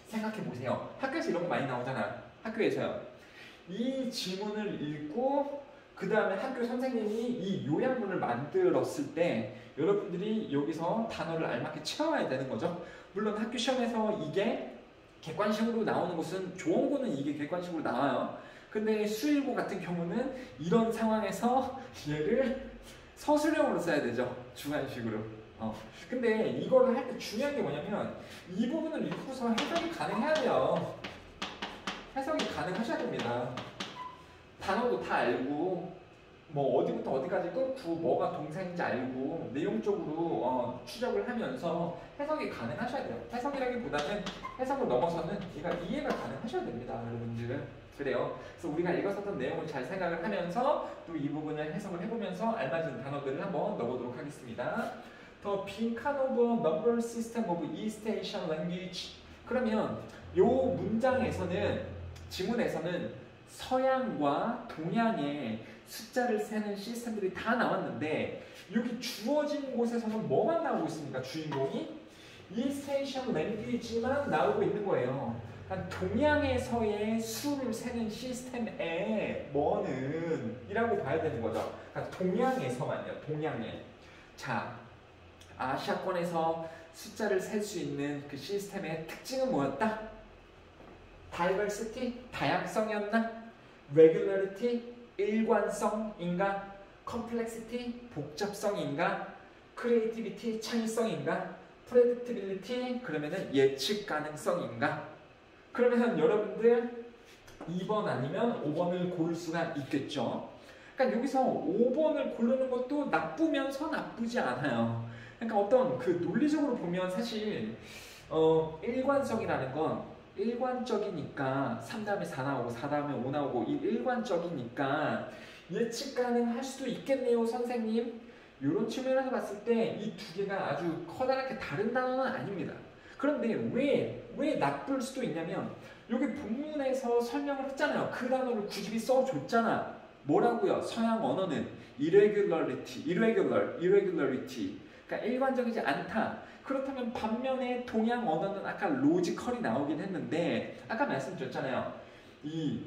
생각해보세요. 학교에서 이런 거 많이 나오잖아. 학교에서요. 이 지문을 읽고 그 다음에 학교 선생님이 이 요약문을 만들었을 때 여러분들이 여기서 단어를 알맞게 채워야 되는 거죠. 물론 학교 시험에서 이게 객관식으로 나오는 것은, 좋은 거는 이게 객관식으로 나와요. 근데 수일고 같은 경우는 이런 상황에서 얘를 서술형으로 써야 되죠. 주관식으로. 근데 이거를 할 때 중요한 게 뭐냐면 이 부분을 읽고서 해석이 가능해야 돼요. 해석이 가능하셔야 됩니다. 단어도 다 알고 뭐 어디부터 어디까지 끊고 뭐가 동사인지 알고 내용적으로 추적을 하면서 해석이 가능하셔야 돼요. 해석이라기보다는 해석을 넘어서는 이해가 가능하셔야 됩니다. 여러분들은. 그래요. 그래서 우리가 읽었었던 내용을 잘 생각을 하면서 또 이 부분을 해석을 해보면서 알맞은 단어들을 한번 넣어보도록 하겠습니다. The Pincanova Number System of East Asian Language. 그러면 요 문장에서는, 지문에서는 서양과 동양의 숫자를 세는 시스템들이 다 나왔는데 여기 주어진 곳에서는 뭐만 나오고 있습니까? 주인공이 East Asian Language만 나오고 있는 거예요. 동양에서의 수를 세는 시스템에 뭐는 이라고 봐야 되는 거죠. 그러니까 동양에서만요. 동양에. 자, 아시아권에서 숫자를 셀 수 있는 그 시스템의 특징은 뭐였다? diversity, 다양성이었나? regularity, 일관성인가? complexity, 복잡성인가? creativity, 창의성인가? predictability 그러면은 예측 가능성인가? 그러면 여러분들 2번 아니면 5번을 고를 수가 있겠죠. 그러니까 여기서 5번을 고르는 것도 나쁘면서 나쁘지 않아요. 그러니까 어떤 그 논리적으로 보면 사실 일관성이라는 건 일관적이니까 3 다음에 4 나오고 4 다음에 5 나오고 이 일관적이니까 예측 가능할 수도 있겠네요, 선생님. 이런 측면에서 봤을 때 이 두 개가 아주 커다랗게 다른 단어는 아닙니다. 그런데 왜 나쁠 수도 있냐면 여기 본문에서 설명을 했잖아요. 그 단어를 굳이 써줬잖아. 뭐라고요? 서양 언어는 irregularity. 그러니까 일관적이지 않다. 그렇다면 반면에 동양 언어는 아까 로지컬이 나오긴 했는데 아까 말씀드렸잖아요. 이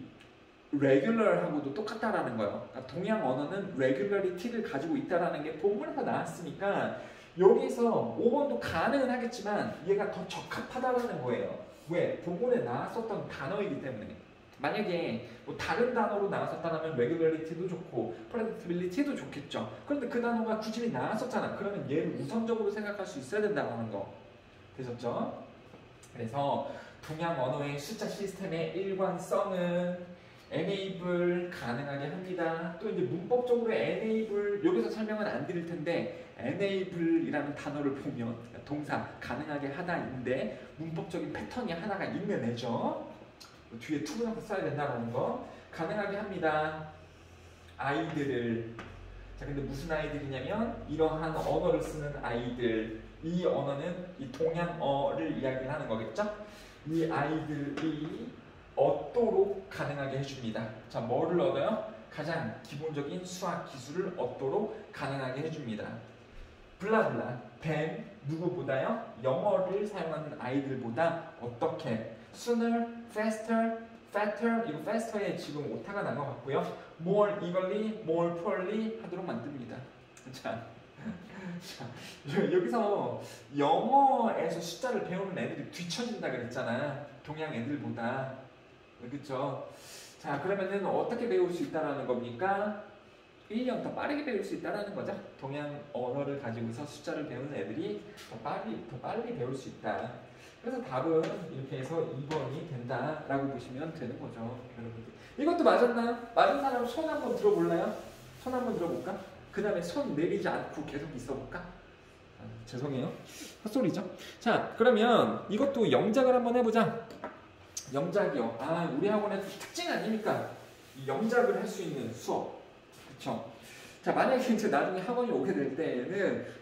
regular하고도 똑같다라는 거예요. 그러니까 동양 언어는 regularity를 가지고 있다라는 게 본문에서 나왔으니까 여기서 5번도 가능은 하겠지만 얘가 더 적합하다라는 거예요. 왜? 본문에 나왔었던 단어이기 때문에. 만약에 뭐 다른 단어로 나왔었다면 regularity도 좋고 predictability도 좋겠죠. 그런데 그 단어가 굳이 나왔었잖아. 그러면 얘를 우선적으로 생각할 수 있어야 된다는 거. 되셨죠? 그래서 동양 언어의 숫자 시스템의 일관성은 enable 가능하게 합니다. 또 이제 문법적으로 enable 여기서 설명은 안 드릴 텐데 enable이라는 단어를 보면 동사 가능하게 하다인데 문법적인 패턴이 하나가 있는 애죠. 뒤에 투부정사 써야 된다는 거 가능하게 합니다. 아이들을 자 근데 무슨 아이들이냐면 이러한 언어를 쓰는 아이들 이 언어는 이 동양어를 이야기를 하는 거겠죠? 이 아이들이 얻도록 가능하게 해줍니다. 자 뭐를 얻어요? 가장 기본적인 수학 기술을 얻도록 가능하게 해줍니다. 블라블라 than 누구보다요? 영어를 사용하는 아이들보다 어떻게 sooner, faster, fatter 이거 faster에 지금 오타가 난 것 같고요. more eagerly, more poorly 하도록 만듭니다. 자, 여기서 영어에서 숫자를 배우는 애들이 뒤처진다 그랬잖아. 동양 애들보다. 그렇죠? 자 그러면은 어떻게 배울 수 있다라는 겁니까? 1년 더 빠르게 배울 수 있다라는 거죠. 동양 언어를 가지고서 숫자를 배우는 애들이 더 빨리 배울 수 있다. 그래서 답은 이렇게 해서 2번이 된다라고 보시면 되는 거죠. 여러분들. 이것도 맞았나요? 맞은 사람 손 한번 들어볼래요? 손 한번 들어볼까? 그 다음에 손 내리지 않고 계속 있어볼까? 죄송해요. 헛소리죠. 자 그러면 이것도 영작을 한번 해보자. 영작이요. 아 우리 학원의 특징 아닙니까? 이 영작을 할 수 있는 수업. 그쵸? 자 만약에 이제 나중에 학원이 오게 될 때에는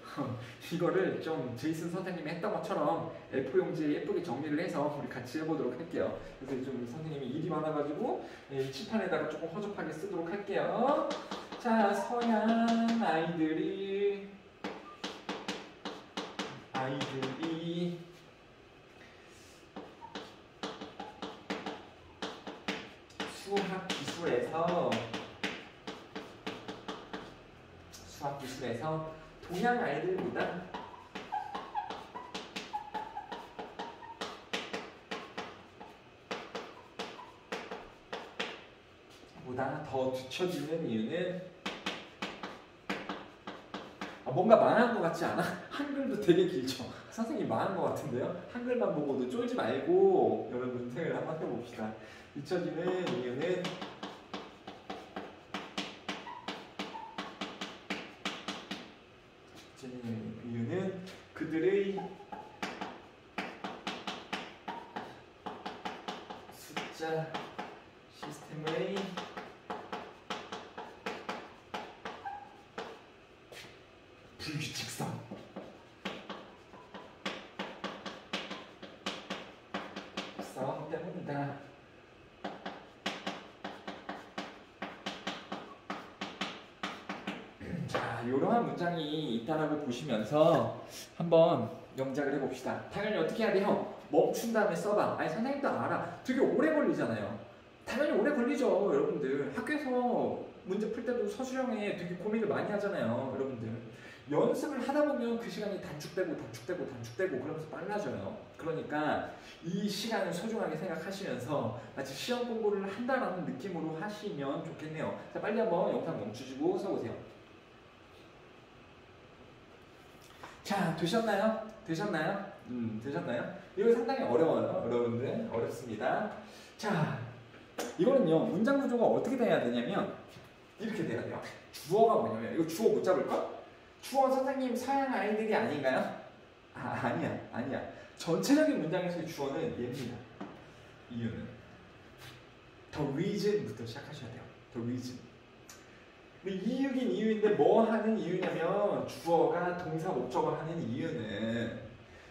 이거를 좀 제이슨 선생님이 했던 것처럼 A4용지에 예쁘게 정리를 해서 우리 같이 해보도록 할게요. 그래서 좀 선생님이 일이 많아가지고 칠판에다가 조금 허접하게 쓰도록 할게요. 자 서양 아이들이 수학 기술에서 동양 아이들보다 더 뒤처지는 이유는 뭔가 망한 것 같지 않아? 한글도 되게 길죠? 선생님 망한 것 같은데요? 한글만 보고도 쫄지 말고 여러분들 한번 해봅시다. 뒤처지는 이유는 그들의 숫자 시스템의 불규칙성 때문이다. 자, 이러한 문장이 있다라고 보시면서 한번 영작을 해봅시다. 당연히 어떻게 해야 돼요? 멈춘 다음에 써봐. 아니 선생님도 알아. 되게 오래 걸리잖아요. 당연히 오래 걸리죠, 여러분들. 학교에서 문제 풀 때도 서술형에 되게 고민을 많이 하잖아요, 여러분들. 연습을 하다 보면 그 시간이 단축되고 그러면서 빨라져요. 그러니까 이 시간을 소중하게 생각하시면서 마치 시험 공부를 한다라는 느낌으로 하시면 좋겠네요. 자, 빨리 한번 영상 멈추시고 써보세요. 자, 되셨나요? 되셨나요? 되셨나요? 이거 상당히 어려워요. 여러분들 어렵습니다. 자, 이거는요 문장 구조가 어떻게 돼야 되냐면 이렇게 돼야 돼요. 주어가 뭐냐면 이거 주어 못 잡을까? 주어 선생님 서양 아이들이 아닌가요? 아니야. 전체적인 문장에서의 주어는 얘입니다. 이유는 the reason부터 시작하셔야 돼요. the reason. 이유긴 이유인데 뭐 하는 이유냐면 주어가 동사 목적어 하는 이유는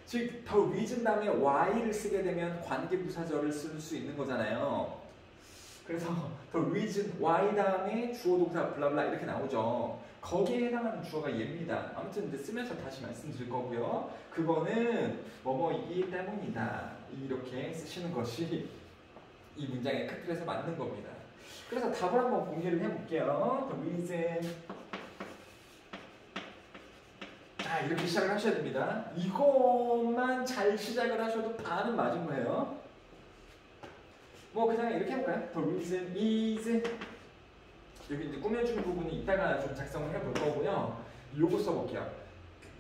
즉 the reason 다음에 why를 쓰게 되면 관계부사절을 쓸 수 있는 거잖아요. 그래서 the reason why 다음에 주어 동사 블라블라 이렇게 나오죠. 거기에 해당하는 주어가 얘입니다. 아무튼 이제 쓰면서 다시 말씀드릴 거고요. 그거는 뭐뭐이기 때문이다. 이렇게 쓰시는 것이 이 문장의 큰 틀에서 맞는 겁니다. 그래서 답을 한번 공개를 해볼게요. The reason. 자, 이렇게 시작을 하셔야 됩니다. 이것만 잘 시작을 하셔도 반은 맞은 거예요. 뭐 그냥 이렇게 해볼까요? The reason is. 여기 이제 꾸며주는 부분이 이따가 좀 작성을 해볼 거고요. 요거 써볼게요.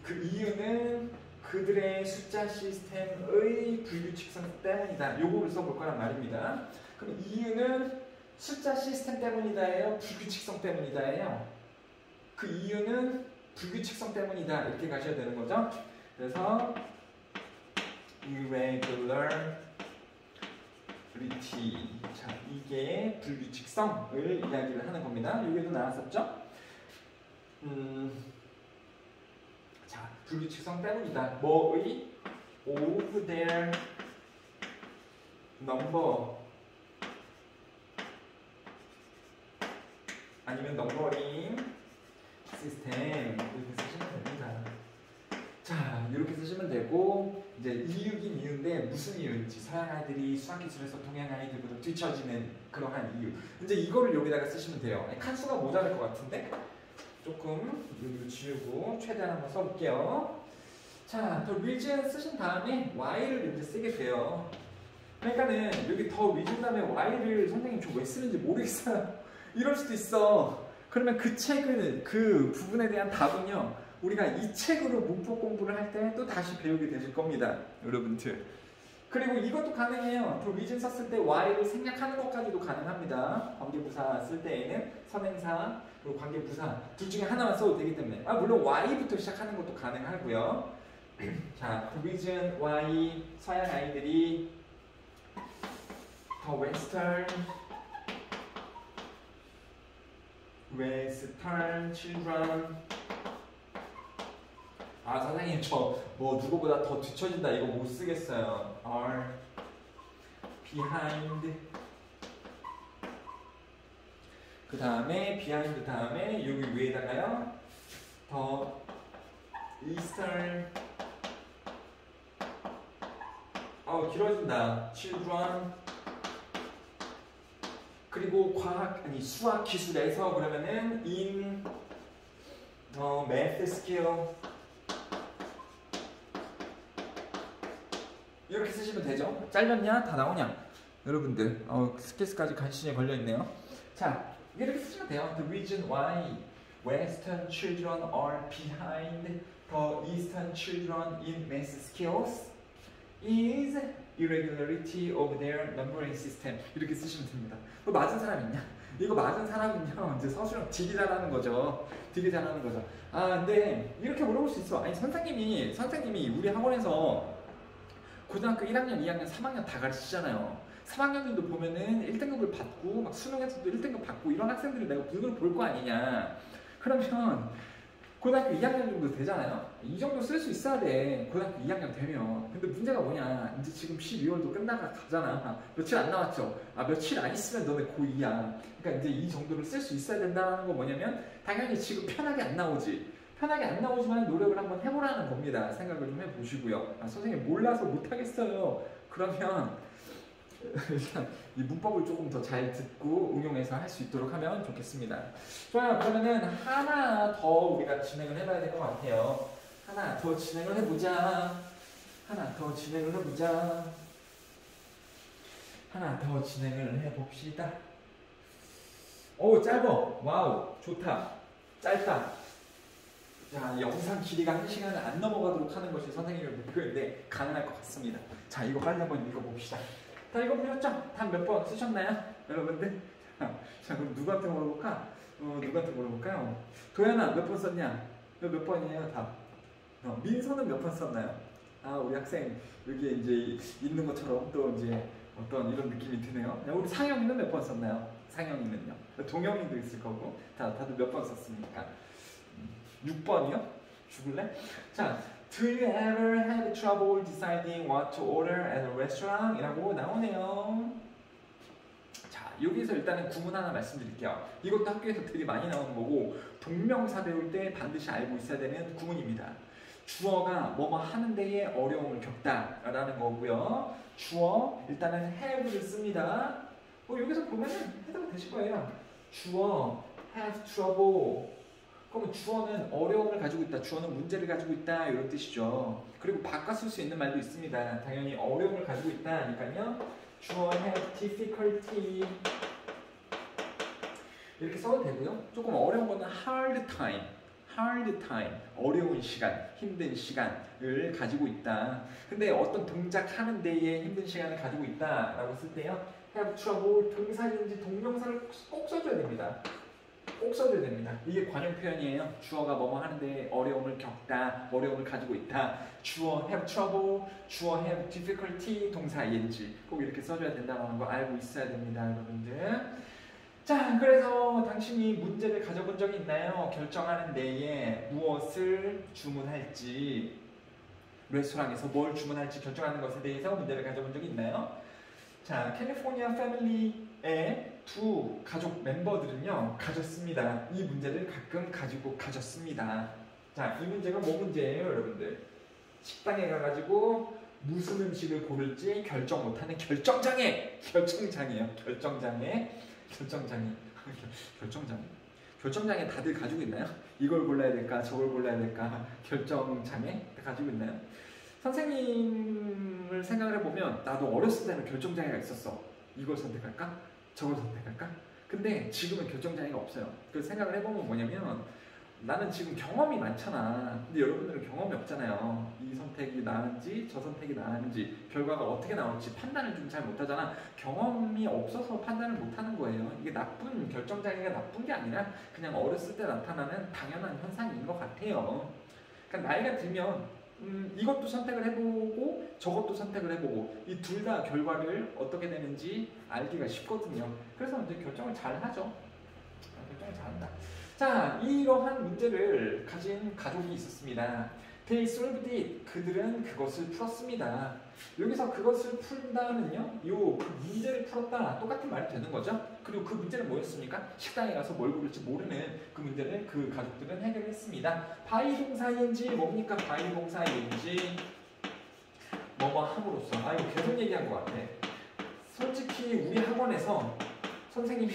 그 이유는 그들의 숫자 시스템의 불규칙성 때문이다. 요거를 써볼 거란 말입니다. 그럼 이유는 숫자 시스템 때문이다예요? 불규칙성 때문이다예요? 그 이유는 불규칙성 때문이다. 이렇게 가셔야 되는 거죠. 그래서 irregularity. 자, 이게 불규칙성을 이야기를 하는 겁니다. 여기도 나왔었죠? 자, 불규칙성 때문이다. 뭐의? of their number 아니면 넘버링 시스템 이렇게 쓰시면 됩니다. 자, 이렇게 쓰시면 되고 이제 이유긴 이유인데 무슨 이유인지 서양 아이들이 수학 기술에서 동양 아이들보다 뒤처지는 그러한 이유. 이제 이거를 여기다가 쓰시면 돼요. 칸수가 모자랄 것 같은데 조금 여기를 지우고 최대한 한번 써볼게요. 자, 더 reason 쓰신 다음에 why를 이제 쓰게 돼요. 그러니까는 여기 더 reason 다음에 why를 선생님 저 왜 쓰는지 모르겠어요. 이럴 수도 있어. 그러면 그 책을 그 부분에 대한 답은요. 우리가 이 책으로 문법 공부를 할 때 또 다시 배우게 되실 겁니다. 여러분들. 그리고 이것도 가능해요. 더 reason 썼을 때 why를 생략하는 것까지도 가능합니다. 관계부사 쓸 때에는 선행사 그리고 관계부사 둘 중에 하나만 써도 되기 때문에 물론 why부터 시작하는 것도 가능하고요. 자, the reason why 서양 아이들이 더 western children 선생님 저 뭐 누구보다 더 뒤처진다 이거 못 쓰겠어요. are behind 그 다음에 behind 다음에 여기 위에다가요 더 eastern 길어진다. children 그리고 수학 기술에서 그러면은 in math skill 이렇게 쓰시면 되죠. 잘렸냐? 다 나오냐? 여러분들 스케스까지 간신히 걸려있네요. 자, 이렇게 쓰시면 돼요. The reason why Western children are behind the Eastern children in math skills is irregularity of their numbering system. 이렇게 쓰시면 됩니다. 맞은 사람 있냐? 이거 맞은 사람은요 이제 서술형 되게 잘하는 거죠. 되게 잘하는 거죠. 근데 이렇게 물어볼 수 있어. 아니 선생님이 우리 학원에서 고등학교 1학년, 2학년, 3학년 다 가르치잖아요. 3학년들도 보면은 1등급을 받고 막 수능에서도 1등급 받고 이런 학생들을 내가 눈으로 볼 거 아니냐. 그러면 고등학교 2학년 정도 되잖아요. 이 정도 쓸 수 있어야 돼. 고등학교 2학년 되면. 근데 문제가 뭐냐. 이제 지금 12월도 가잖아. 며칠 안 남았죠. 며칠 안 있으면 너네 고2야. 그러니까 이제 이 정도를 쓸 수 있어야 된다는 거 뭐냐면 당연히 지금 편하게 안 나오지. 편하게 안 나오지만 노력을 한번 해보라는 겁니다. 생각을 좀 해보시고요. 선생님 몰라서 못하겠어요. 그러면 일단 이 문법을 조금 더 잘 듣고 응용해서 할 수 있도록 하면 좋겠습니다. 좋아요. 그러면은 하나 더 우리가 진행을 해봐야 될 것 같아요. 하나 더 진행을 해보자. 하나 더 진행을 해봅시다. 오, 짧어. 와우, 좋다. 짧다. 자, 영상 길이가 1시간을 안 넘어가도록 하는 것이 선생님의 목표인데 가능할 것 같습니다. 자, 이거 빨리 한번 읽어봅시다. 다 읽어보셨죠? 다 몇 번 쓰셨나요? 여러분들? 자, 그럼 누구한테 물어볼까? 누구한테 물어볼까요? 도연아, 몇 번 썼냐? 몇 번이에요? 답. 민서는 몇 번 썼나요? 아, 우리 학생 여기에 이제 있는 것처럼 또 이제 어떤 이런 느낌이 드네요. 우리 상영이는 몇 번 썼나요? 상영이는요? 동영이도 있을 거고 다들 몇 번 썼습니까? 6번이요? 죽을래? 자, do you ever have trouble deciding what to order at a restaurant? 이라고 나오네요. 자, 여기서 일단은 구문 하나 말씀드릴게요. 이것도 학교에서 되게 많이 나오는 거고 동명사 배울 때 반드시 알고 있어야 되는 구문입니다. 주어가 뭐뭐 하는 데에 어려움을 겪다 라는 거고요. 주어 일단은 have를 씁니다. 여기서 보면은 해당 되실 거예요. 주어 have trouble. 그러면 주어는 어려움을 가지고 있다, 주어는 문제를 가지고 있다 이런 뜻이죠. 그리고 바꿔 쓸 수 있는 말도 있습니다. 당연히 어려움을 가지고 있다 하니까요. 주어 have difficulty 이렇게 써도 되고요. 조금 어려운 거는 hard time, 어려운 시간, 힘든 시간을 가지고 있다. 근데 어떤 동작 하는 데에 힘든 시간을 가지고 있다 라고 쓸 때요. have trouble 동사인지 동명사를 꼭 써줘야 됩니다. 꼭 써줘야 됩니다. 이게 관용 표현이에요. 주어가 뭐뭐 하는데 어려움을 겪다, 어려움을 가지고 있다. 주어 have trouble, 주어 have difficulty, 동사 ing 꼭 이렇게 써줘야 된다는 거 알고 있어야 됩니다, 여러분들. 자, 그래서 당신이 문제를 가져본 적이 있나요? 결정하는 데에 무엇을 주문할지, 레스토랑에서 뭘 주문할지 결정하는 것에 대해서 문제를 가져본 적이 있나요? 자, 캘리포니아 패밀리의 두 가족 멤버들은요 가졌습니다. 이 문제를 가끔 가졌습니다. 자, 이 문제가 뭐 문제예요, 여러분들? 식당에 가가지고 무슨 음식을 고를지 결정 못하는 결정장애. 결정장애 다들 가지고 있나요? 이걸 골라야 될까, 저걸 골라야 될까, 결정장애 가지고 있나요? 선생님을 생각을 해보면 나도 어렸을 때는 결정장애가 있었어. 이걸 선택할까? 저걸 선택할까? 근데 지금은 결정장애가 없어요. 그래서 생각을 해보면 뭐냐면 나는 지금 경험이 많잖아. 근데 여러분들은 경험이 없잖아요. 이 선택이 나은지 저 선택이 나은지 결과가 어떻게 나올지 판단을 좀 잘 못하잖아. 경험이 없어서 판단을 못하는 거예요. 이게 나쁜 결정장애가 나쁜 게 아니라 그냥 어렸을 때 나타나는 당연한 현상인 것 같아요. 그러니까 나이가 들면 이것도 선택을 해보고 저것도 선택을 해보고 이 둘 다 결과를 어떻게 되는지 알기가 쉽거든요. 그래서 이제 결정을 잘 하죠. 결정을 잘한다. 자, 이러한 문제를 가진 가족이 있었습니다. They solved it. 그들은 그것을 풀었습니다. 여기서 그것을 푼다는요, 그 문제를 풀었다 똑같은 말이 되는 거죠. 그리고 그 문제는 뭐였습니까? 식당에 가서 뭘 고를지 모르는 그 문제를 그 가족들은 해결했습니다. 바이 동사 ing 뭡니까? 바이 동사 ing 뭐뭐 함으로써. 이거 계속 얘기한 것 같아. 솔직히 우리 학원에서 선생님이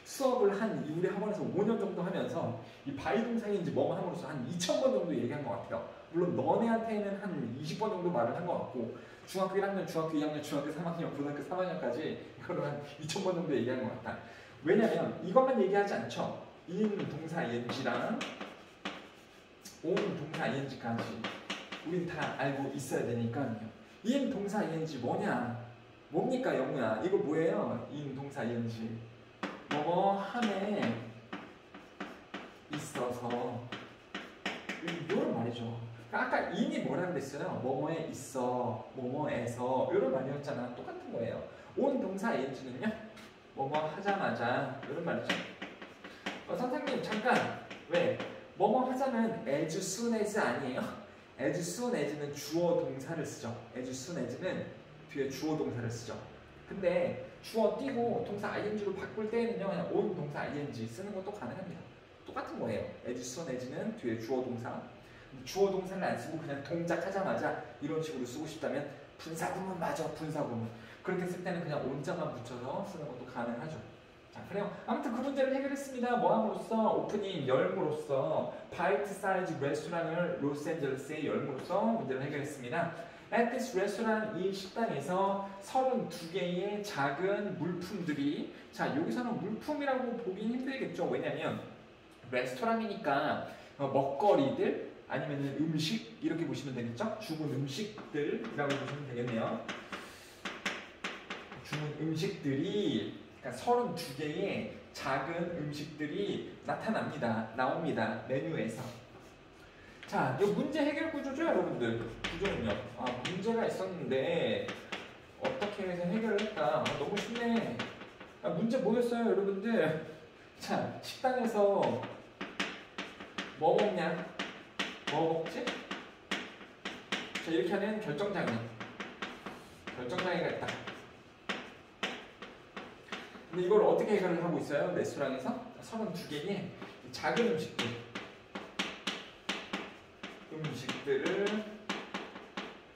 수업을 우리 학원에서 5년 정도 하면서 이 바이 동사인지 뭐뭐 함으로써 한 2,000번 정도 얘기한 것 같아요. 물론 너네한테는 한 20번 정도 말을 한 것 같고 중학교 1학년, 중학교 2학년, 중학교 3학년, 고등학교 3학년까지 이거를 한 2,000번 정도 얘기한 것 같다. 왜냐면 이것만 얘기하지 않죠. in 동사 ing랑 on 동사 ing까지 우린 다 알고 있어야 되니까요. in 동사 ing 뭐냐? 뭡니까, 영우야? 이거 뭐예요? in 동사 ing 뭐뭐 함에 있어서 이런 말이죠. 아까 in이 뭐라 그랬어요? 뭐뭐에 있어, 뭐뭐에서 이런 말이었잖아. 똑같은 거예요. on 동사 ing는요? 뭐뭐 하자마자 이런 말이죠. 선생님 잠깐 왜? 뭐뭐 하자는 as soon as 아니에요? as soon as는 주어 동사를 쓰죠. as soon as는 뒤에 주어 동사를 쓰죠. 근데 주어 띄고 동사 ing로 바꿀 때는요 그냥 on 동사 ing 쓰는 것도 가능합니다. 똑같은 거예요. as soon as는 뒤에 주어 동사, 주어 동사를 안 쓰고 그냥 동작하자마자 이런 식으로 쓰고 싶다면 분사구문 맞아, 분사구문. 그렇게 쓸 때는 그냥 on자만 붙여서 쓰는 것도 가능하죠. 자, 그래요. 아무튼 그 문제를 해결했습니다. 뭐 함으로써? 오프닝 열므로써 바이트 사이즈 레스토랑을 로스앤젤레스에 열므로써 문제를 해결했습니다. At this restaurant, 이 식당에서 32개의 작은 물품들이, 자, 여기서는 물품이라고 보긴 힘들겠죠. 왜냐면 레스토랑이니까 먹거리들 아니면 음식 이렇게 보시면 되겠죠? 주문 음식들이라고 보시면 되겠네요. 주문 음식들이 그러니까 32개의 작은 음식들이 나옵니다. 메뉴에서. 자, 이 문제 해결 구조죠, 여러분들. 구조는요. 문제가 있었는데 어떻게 해서 해결을 할까? 너무 쉽네. 문제 뭐였어요, 여러분들? 자, 식당에서 뭐 먹냐? 뭐 먹지? 자, 이렇게 하는 결정장애가 있다. 근데 이걸 어떻게 해결을 하고 있어요? 레스토랑에서 32개의 작은 음식들을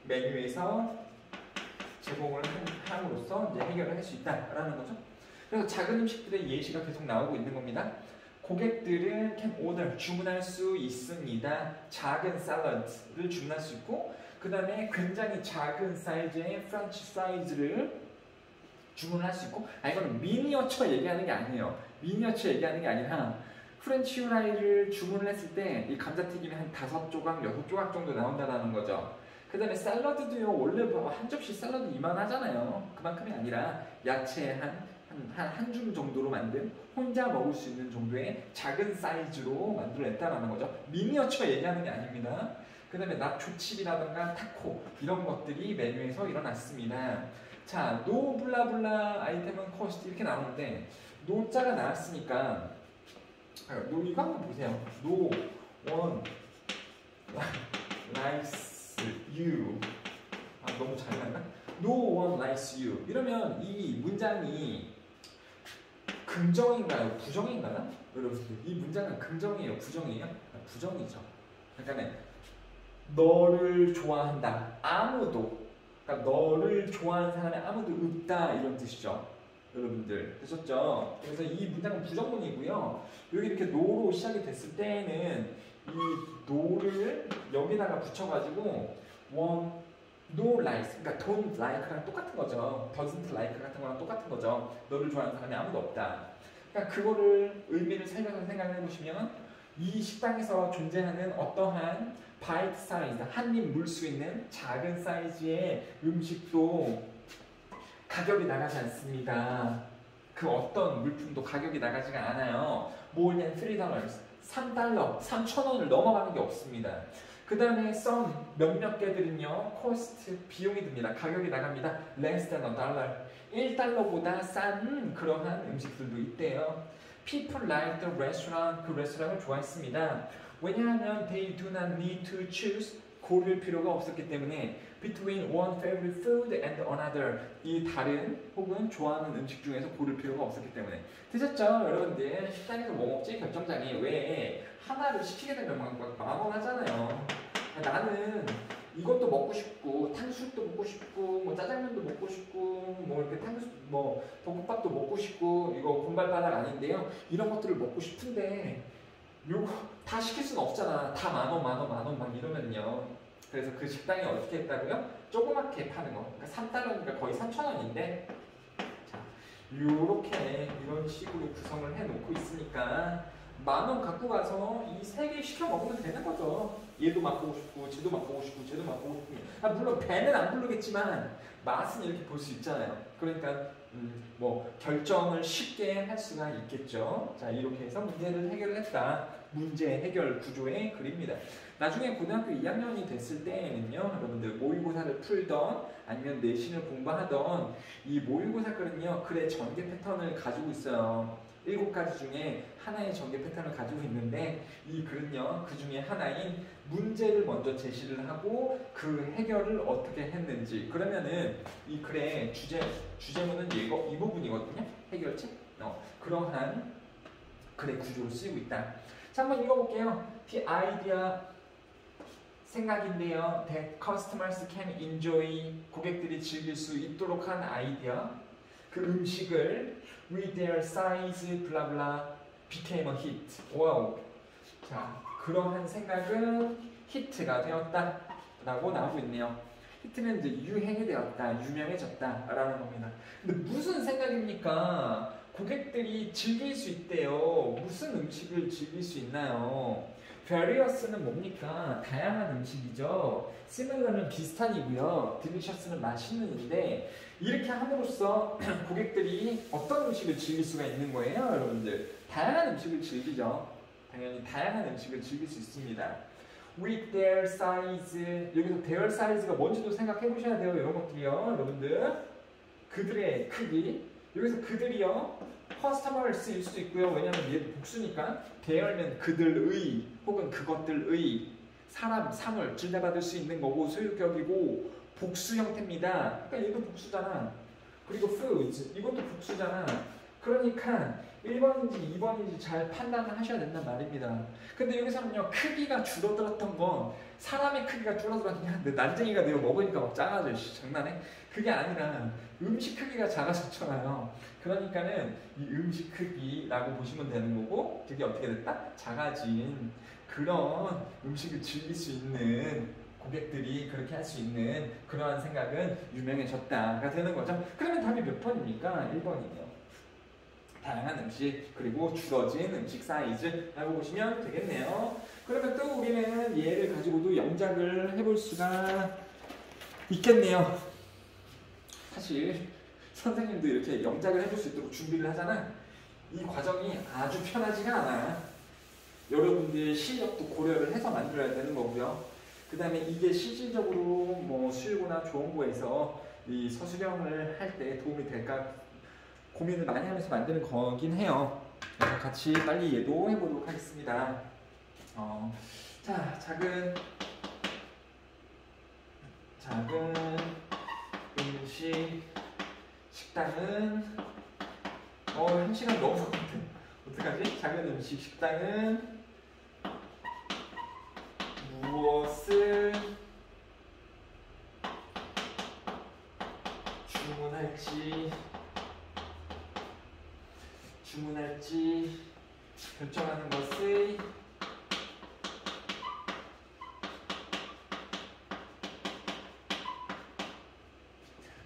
메뉴에서 제공을 함으로써 이제 해결을 할 수 있다라는 거죠. 그래서 작은 음식들의 예시가 계속 나오고 있는 겁니다. 고객들은 can order, 주문할 수 있습니다. 작은 샐러드를 주문할 수 있고, 그 다음에 굉장히 작은 사이즈의 프렌치 프라이즈를 주문할 수 있고, 이거는 미니어처 얘기하는 게 아니에요. 미니어처 얘기하는 게 아니라 프렌치 프라이를 주문을 했을 때 이 감자튀김이 한 5조각, 6조각 정도 나온다는 거죠. 그 다음에 샐러드도요, 원래 한 접시 샐러드 이만하잖아요. 그만큼이 아니라 야채 한 줌 정도로 만든 혼자 먹을 수 있는 정도의 작은 사이즈로 만들어냈다는 거죠. 미니어처 얘기하는 게 아닙니다. 그 다음에 나초칩이라든가 타코 이런 것들이 메뉴에서 일어났습니다. 자, 노 블라블라 아이템은 코스트 이렇게 나오는데 노자가 나왔으니까 이거 한번 보세요. No one likes you. 너무 잘났나? No one likes you. 이러면 이 문장이 긍정인가요? 부정인가요? 여러분들, 이 문장은 긍정이에요? 부정이에요? 부정이죠. 그러니까 너를 좋아한다. 그러니까 너를 좋아하는 사람이 아무도 없다 이런 뜻이죠. 여러분들 되셨죠? 그래서 이 문장은 부정문이고요. 여기 이렇게 no로 시작이 됐을 때에는 이 no를 여기다가 붙여가지고 no likes, 그러니까 don't like랑 똑같은 거죠. doesn't like 같은 거랑 똑같은 거죠. 너를 좋아하는 사람이 아무도 없다. 그러니까 그거를 의미를 살려서 생각해 보시면 이 식당에서 존재하는 어떠한 바이트 사이즈, 한 입 물 수 있는 작은 사이즈의 음식도 가격이 나가지 않습니다. 그 어떤 물품도 가격이 나가지가 않아요. more than $3, 3달러, 3,000원을 넘어가는 게 없습니다. 그 다음에 some, 몇몇 개들은요, cost, 비용이 듭니다. 가격이 나갑니다. less than $1, 1달러보다 싼 그러한 음식들도 있대요. People like the restaurant, 그 레스토랑을 좋아했습니다. 왜냐하면 they do not need to choose, 고를 필요가 없었기 때문에 between one favorite food and another, 이 다른 혹은 좋아하는 음식 중에서 고를 필요가 없었기 때문에. 되셨죠? 여러분들 식당에서 뭐 먹지? 결정장애 왜 하나를 시키게 되면 막 만원 하잖아요. 나는 이것도 먹고 싶고 탕수육도 먹고 싶고 뭐 짜장면도 먹고 싶고 뭐 이렇게 뭐 볶음밥도 먹고 싶고 이거 곰발바닥 아닌데요. 이런 것들을 먹고 싶은데 요거 다 시킬 수는 없잖아. 다 만원 막 이러면요. 그래서 그 식당이 어떻게 했다고요? 조그맣게 파는 거. 그러니까 3달러니까 거의 3,000원인데 자, 요렇게 이런 식으로 구성을 해놓고 있으니까 만원 갖고 가서 이 3개 시켜 먹으면 되는 거죠. 얘도 맛보고 싶고 쟤도 맛보고 싶고 쟤도 맛보고 싶고 물론 배는 안 부르겠지만 맛은 이렇게 볼 수 있잖아요. 그러니까 뭐 결정을 쉽게 할 수가 있겠죠. 자, 이렇게 해서 문제를 해결했다. 문제 해결 구조의 글입니다. 나중에 고등학교 2학년이 됐을 때에는요, 여러분들 모의고사를 풀던 아니면 내신을 공부하던 이 모의고사 글은요, 글의 전개 패턴을 가지고 있어요. 7가지 중에 하나의 전개 패턴을 가지고 있는데 이 글은요, 그 중에 하나인 문제를 먼저 제시를 하고 그 해결을 어떻게 했는지. 그러면은 이 글의 주제문은 이 부분이거든요. 해결책. 그러한 글의 구조를 쓰이고 있다. 자, 한번 읽어볼게요. The idea, 생각인데요. That customers can enjoy, 고객들이 즐길 수 있도록 한 아이디어. 그 음식을 with their size, 블라블라, became a hit. 와우. 자, 그러한 생각은 히트가 되었다 라고 나오고 있네요. 히트는 이제 유행이 되었다, 유명해졌다 라는 겁니다. 근데 무슨 생각입니까? 고객들이 즐길 수 있대요. 무슨 음식을 즐길 수 있나요? various는 뭡니까? 다양한 음식이죠. similar는 비슷한이고요. delicious는 맛있는인데 이렇게 함으로써 고객들이 어떤 음식을 즐길 수가 있는 거예요, 여러분들? 다양한 음식을 즐기죠. 당연히 다양한 음식을 즐길 수 있습니다. With their size, 여기서 their size가 뭔지도 생각해 보셔야 돼요. 이런 것들이요, 여러분들. 그들의 크기. 여기서 그들이요, customers일 수도 있고요. 왜냐하면 얘도 복수니까. their는 그들의 혹은 그것들의 사람, 사물 질려받을 수 있는 거고 소유격이고 복수 형태입니다. 그러니까 얘도 복수잖아. 그리고 foods, 이것도 복수잖아. 그러니까 1번인지 2번인지 잘 판단을 하셔야 된단 말입니다. 근데 여기서는요, 크기가 줄어들었던 건 사람의 크기가 줄어들었냐? 근데 난쟁이가 내가 먹으니까 막 작아져. 장난해? 그게 아니라 음식 크기가 작아졌잖아요. 그러니까는 이 음식 크기라고 보시면 되는 거고, 그게 어떻게 됐다? 작아진 그런 음식을 즐길 수 있는 고객들이 그렇게 할 수 있는 그러한 생각은 유명해졌다가 되는 거죠. 그러면 답이 몇 번입니까? 1번이요. 다양한 음식, 그리고 줄어진 음식 사이즈라고 보시면 되겠네요. 그러면 또 우리는 얘를 가지고도 영작을 해볼 수가 있겠네요. 사실 선생님도 이렇게 영작을 해볼 수 있도록 준비를 하잖아. 이 과정이 아주 편하지가 않아. 여러분들의 실력도 고려를 해서 만들어야 되는 거고요. 그 다음에 이게 실질적으로 뭐 수일고나 조원고에서 이 서술형을 할 때 도움이 될까 고민을 많이 하면서 만드는 거긴 해요. 그래서 같이 빨리 얘도 해보도록 하겠습니다. 자, 작은 음식 식당은 1시간 너무 같아. 어떡하지? 작은 음식 식당은 무엇을 주문할지 결정하는 것의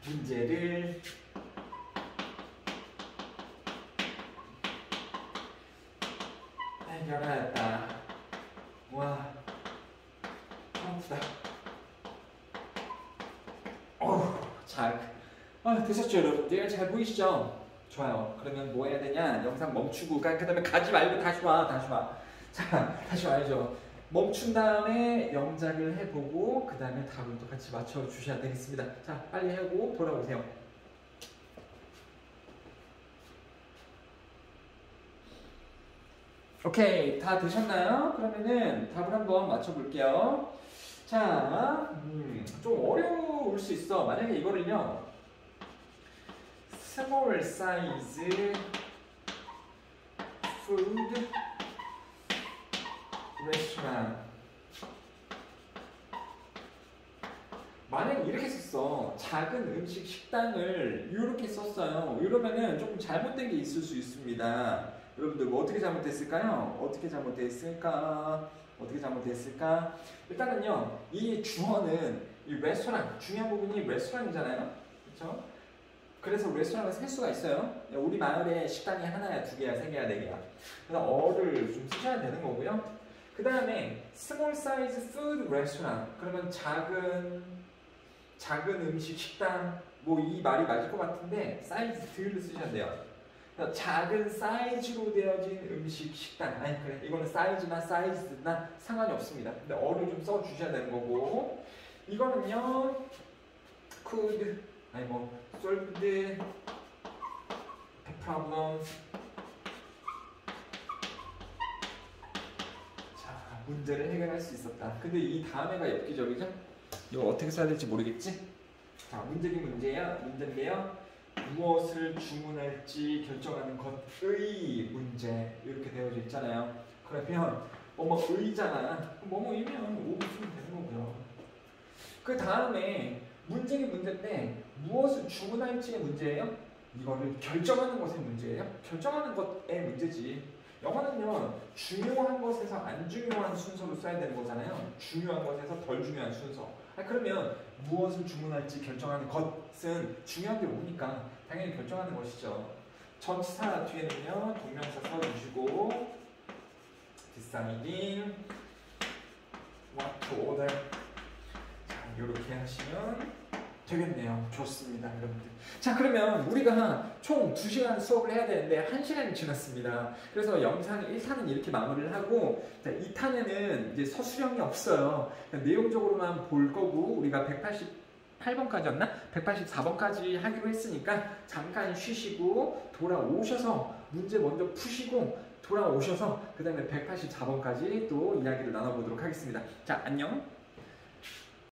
문제를 해결하였다. 와, 아프다. 되셨죠, 여러분들? 잘 보이시죠? 좋아요. 그러면 뭐 해야 되냐? 영상 멈추고, 그 다음에 가지 말고 다시 와. 자, 다시 와야죠. 멈춘 다음에 영작을 해보고, 그 다음에 답을 또 같이 맞춰주셔야 되겠습니다. 자, 빨리 하고 돌아오세요. 오케이, 다 되셨나요? 그러면은 답을 한번 맞춰볼게요. 자, 좀 어려울 수 있어. 만약에 이거를요, small size food restaurant. 만약에 이렇게 썼어. 작은 음식 식당을 이렇게 썼어요. 이러면은 조금 잘못된 게 있을 수 있습니다. 여러분들 뭐 어떻게 잘못됐을까요? 어떻게 잘못됐을까? 일단은요, 이 주어는 이 레스토랑, 중요한 부분이 레스토랑이잖아요. 그렇죠? 그래서 레스토랑을 셀 수가 있어요. 우리 마을에 식당이 하나야, 두 개야, 세 개야, 네 개야. 그래서 어를 좀 쓰셔야 되는 거고요. 그 다음에 small size food restaurant. 그러면 작은 음식 식당, 뭐 이 말이 맞을 것 같은데 사이즈 들을 쓰셔야 돼요. 작은 사이즈로 되어진 음식 식당. 아니 그래, 이거는 사이즈나 사이즈나 상관이 없습니다. 근데 어를 좀 써주셔야 되는 거고, 이거는요 could, 아니 뭐 solve the problem. 자, 문제를 해결할 수 있었다. 근데 이 다음에가 엽기적이죠? 이거 어떻게 써야 될지 모르겠지? 자, 문제인데요. 무엇을 주문할지 결정하는 것의 문제, 이렇게 되어져 있잖아요. 그러면 뭐뭐의잖아. 뭐뭐이면 오고 쓰면 되는 거고요. 그 다음에 문제인데 무엇을 주문할지의 문제예요? 이거를 결정하는 것의 문제예요? 결정하는 것의 문제지. 영어는요, 중요한 것에서 안 중요한 순서로 써야 되는 거잖아요. 중요한 것에서 덜 중요한 순서. 그러면 무엇을 주문할지 결정하는 것은 중요한 게 뭡니까? 당연히 결정하는 것이죠. 전치사 뒤에는요, 동명사 써주시고 deciding what to order. 자, 이렇게 하시면 되겠네요. 좋습니다, 여러분들. 자, 그러면 우리가 총 2시간 수업을 해야 되는데 1시간이 지났습니다. 그래서 영상 1탄은 이렇게 마무리를 하고, 자, 2탄에는 이제 서술형이 없어요. 내용적으로만 볼 거고, 우리가 188번까지였나? 184번까지 하기로 했으니까 잠깐 쉬시고 돌아오셔서 문제 먼저 푸시고 돌아오셔서 그 다음에 184번까지 또 이야기를 나눠보도록 하겠습니다. 자, 안녕.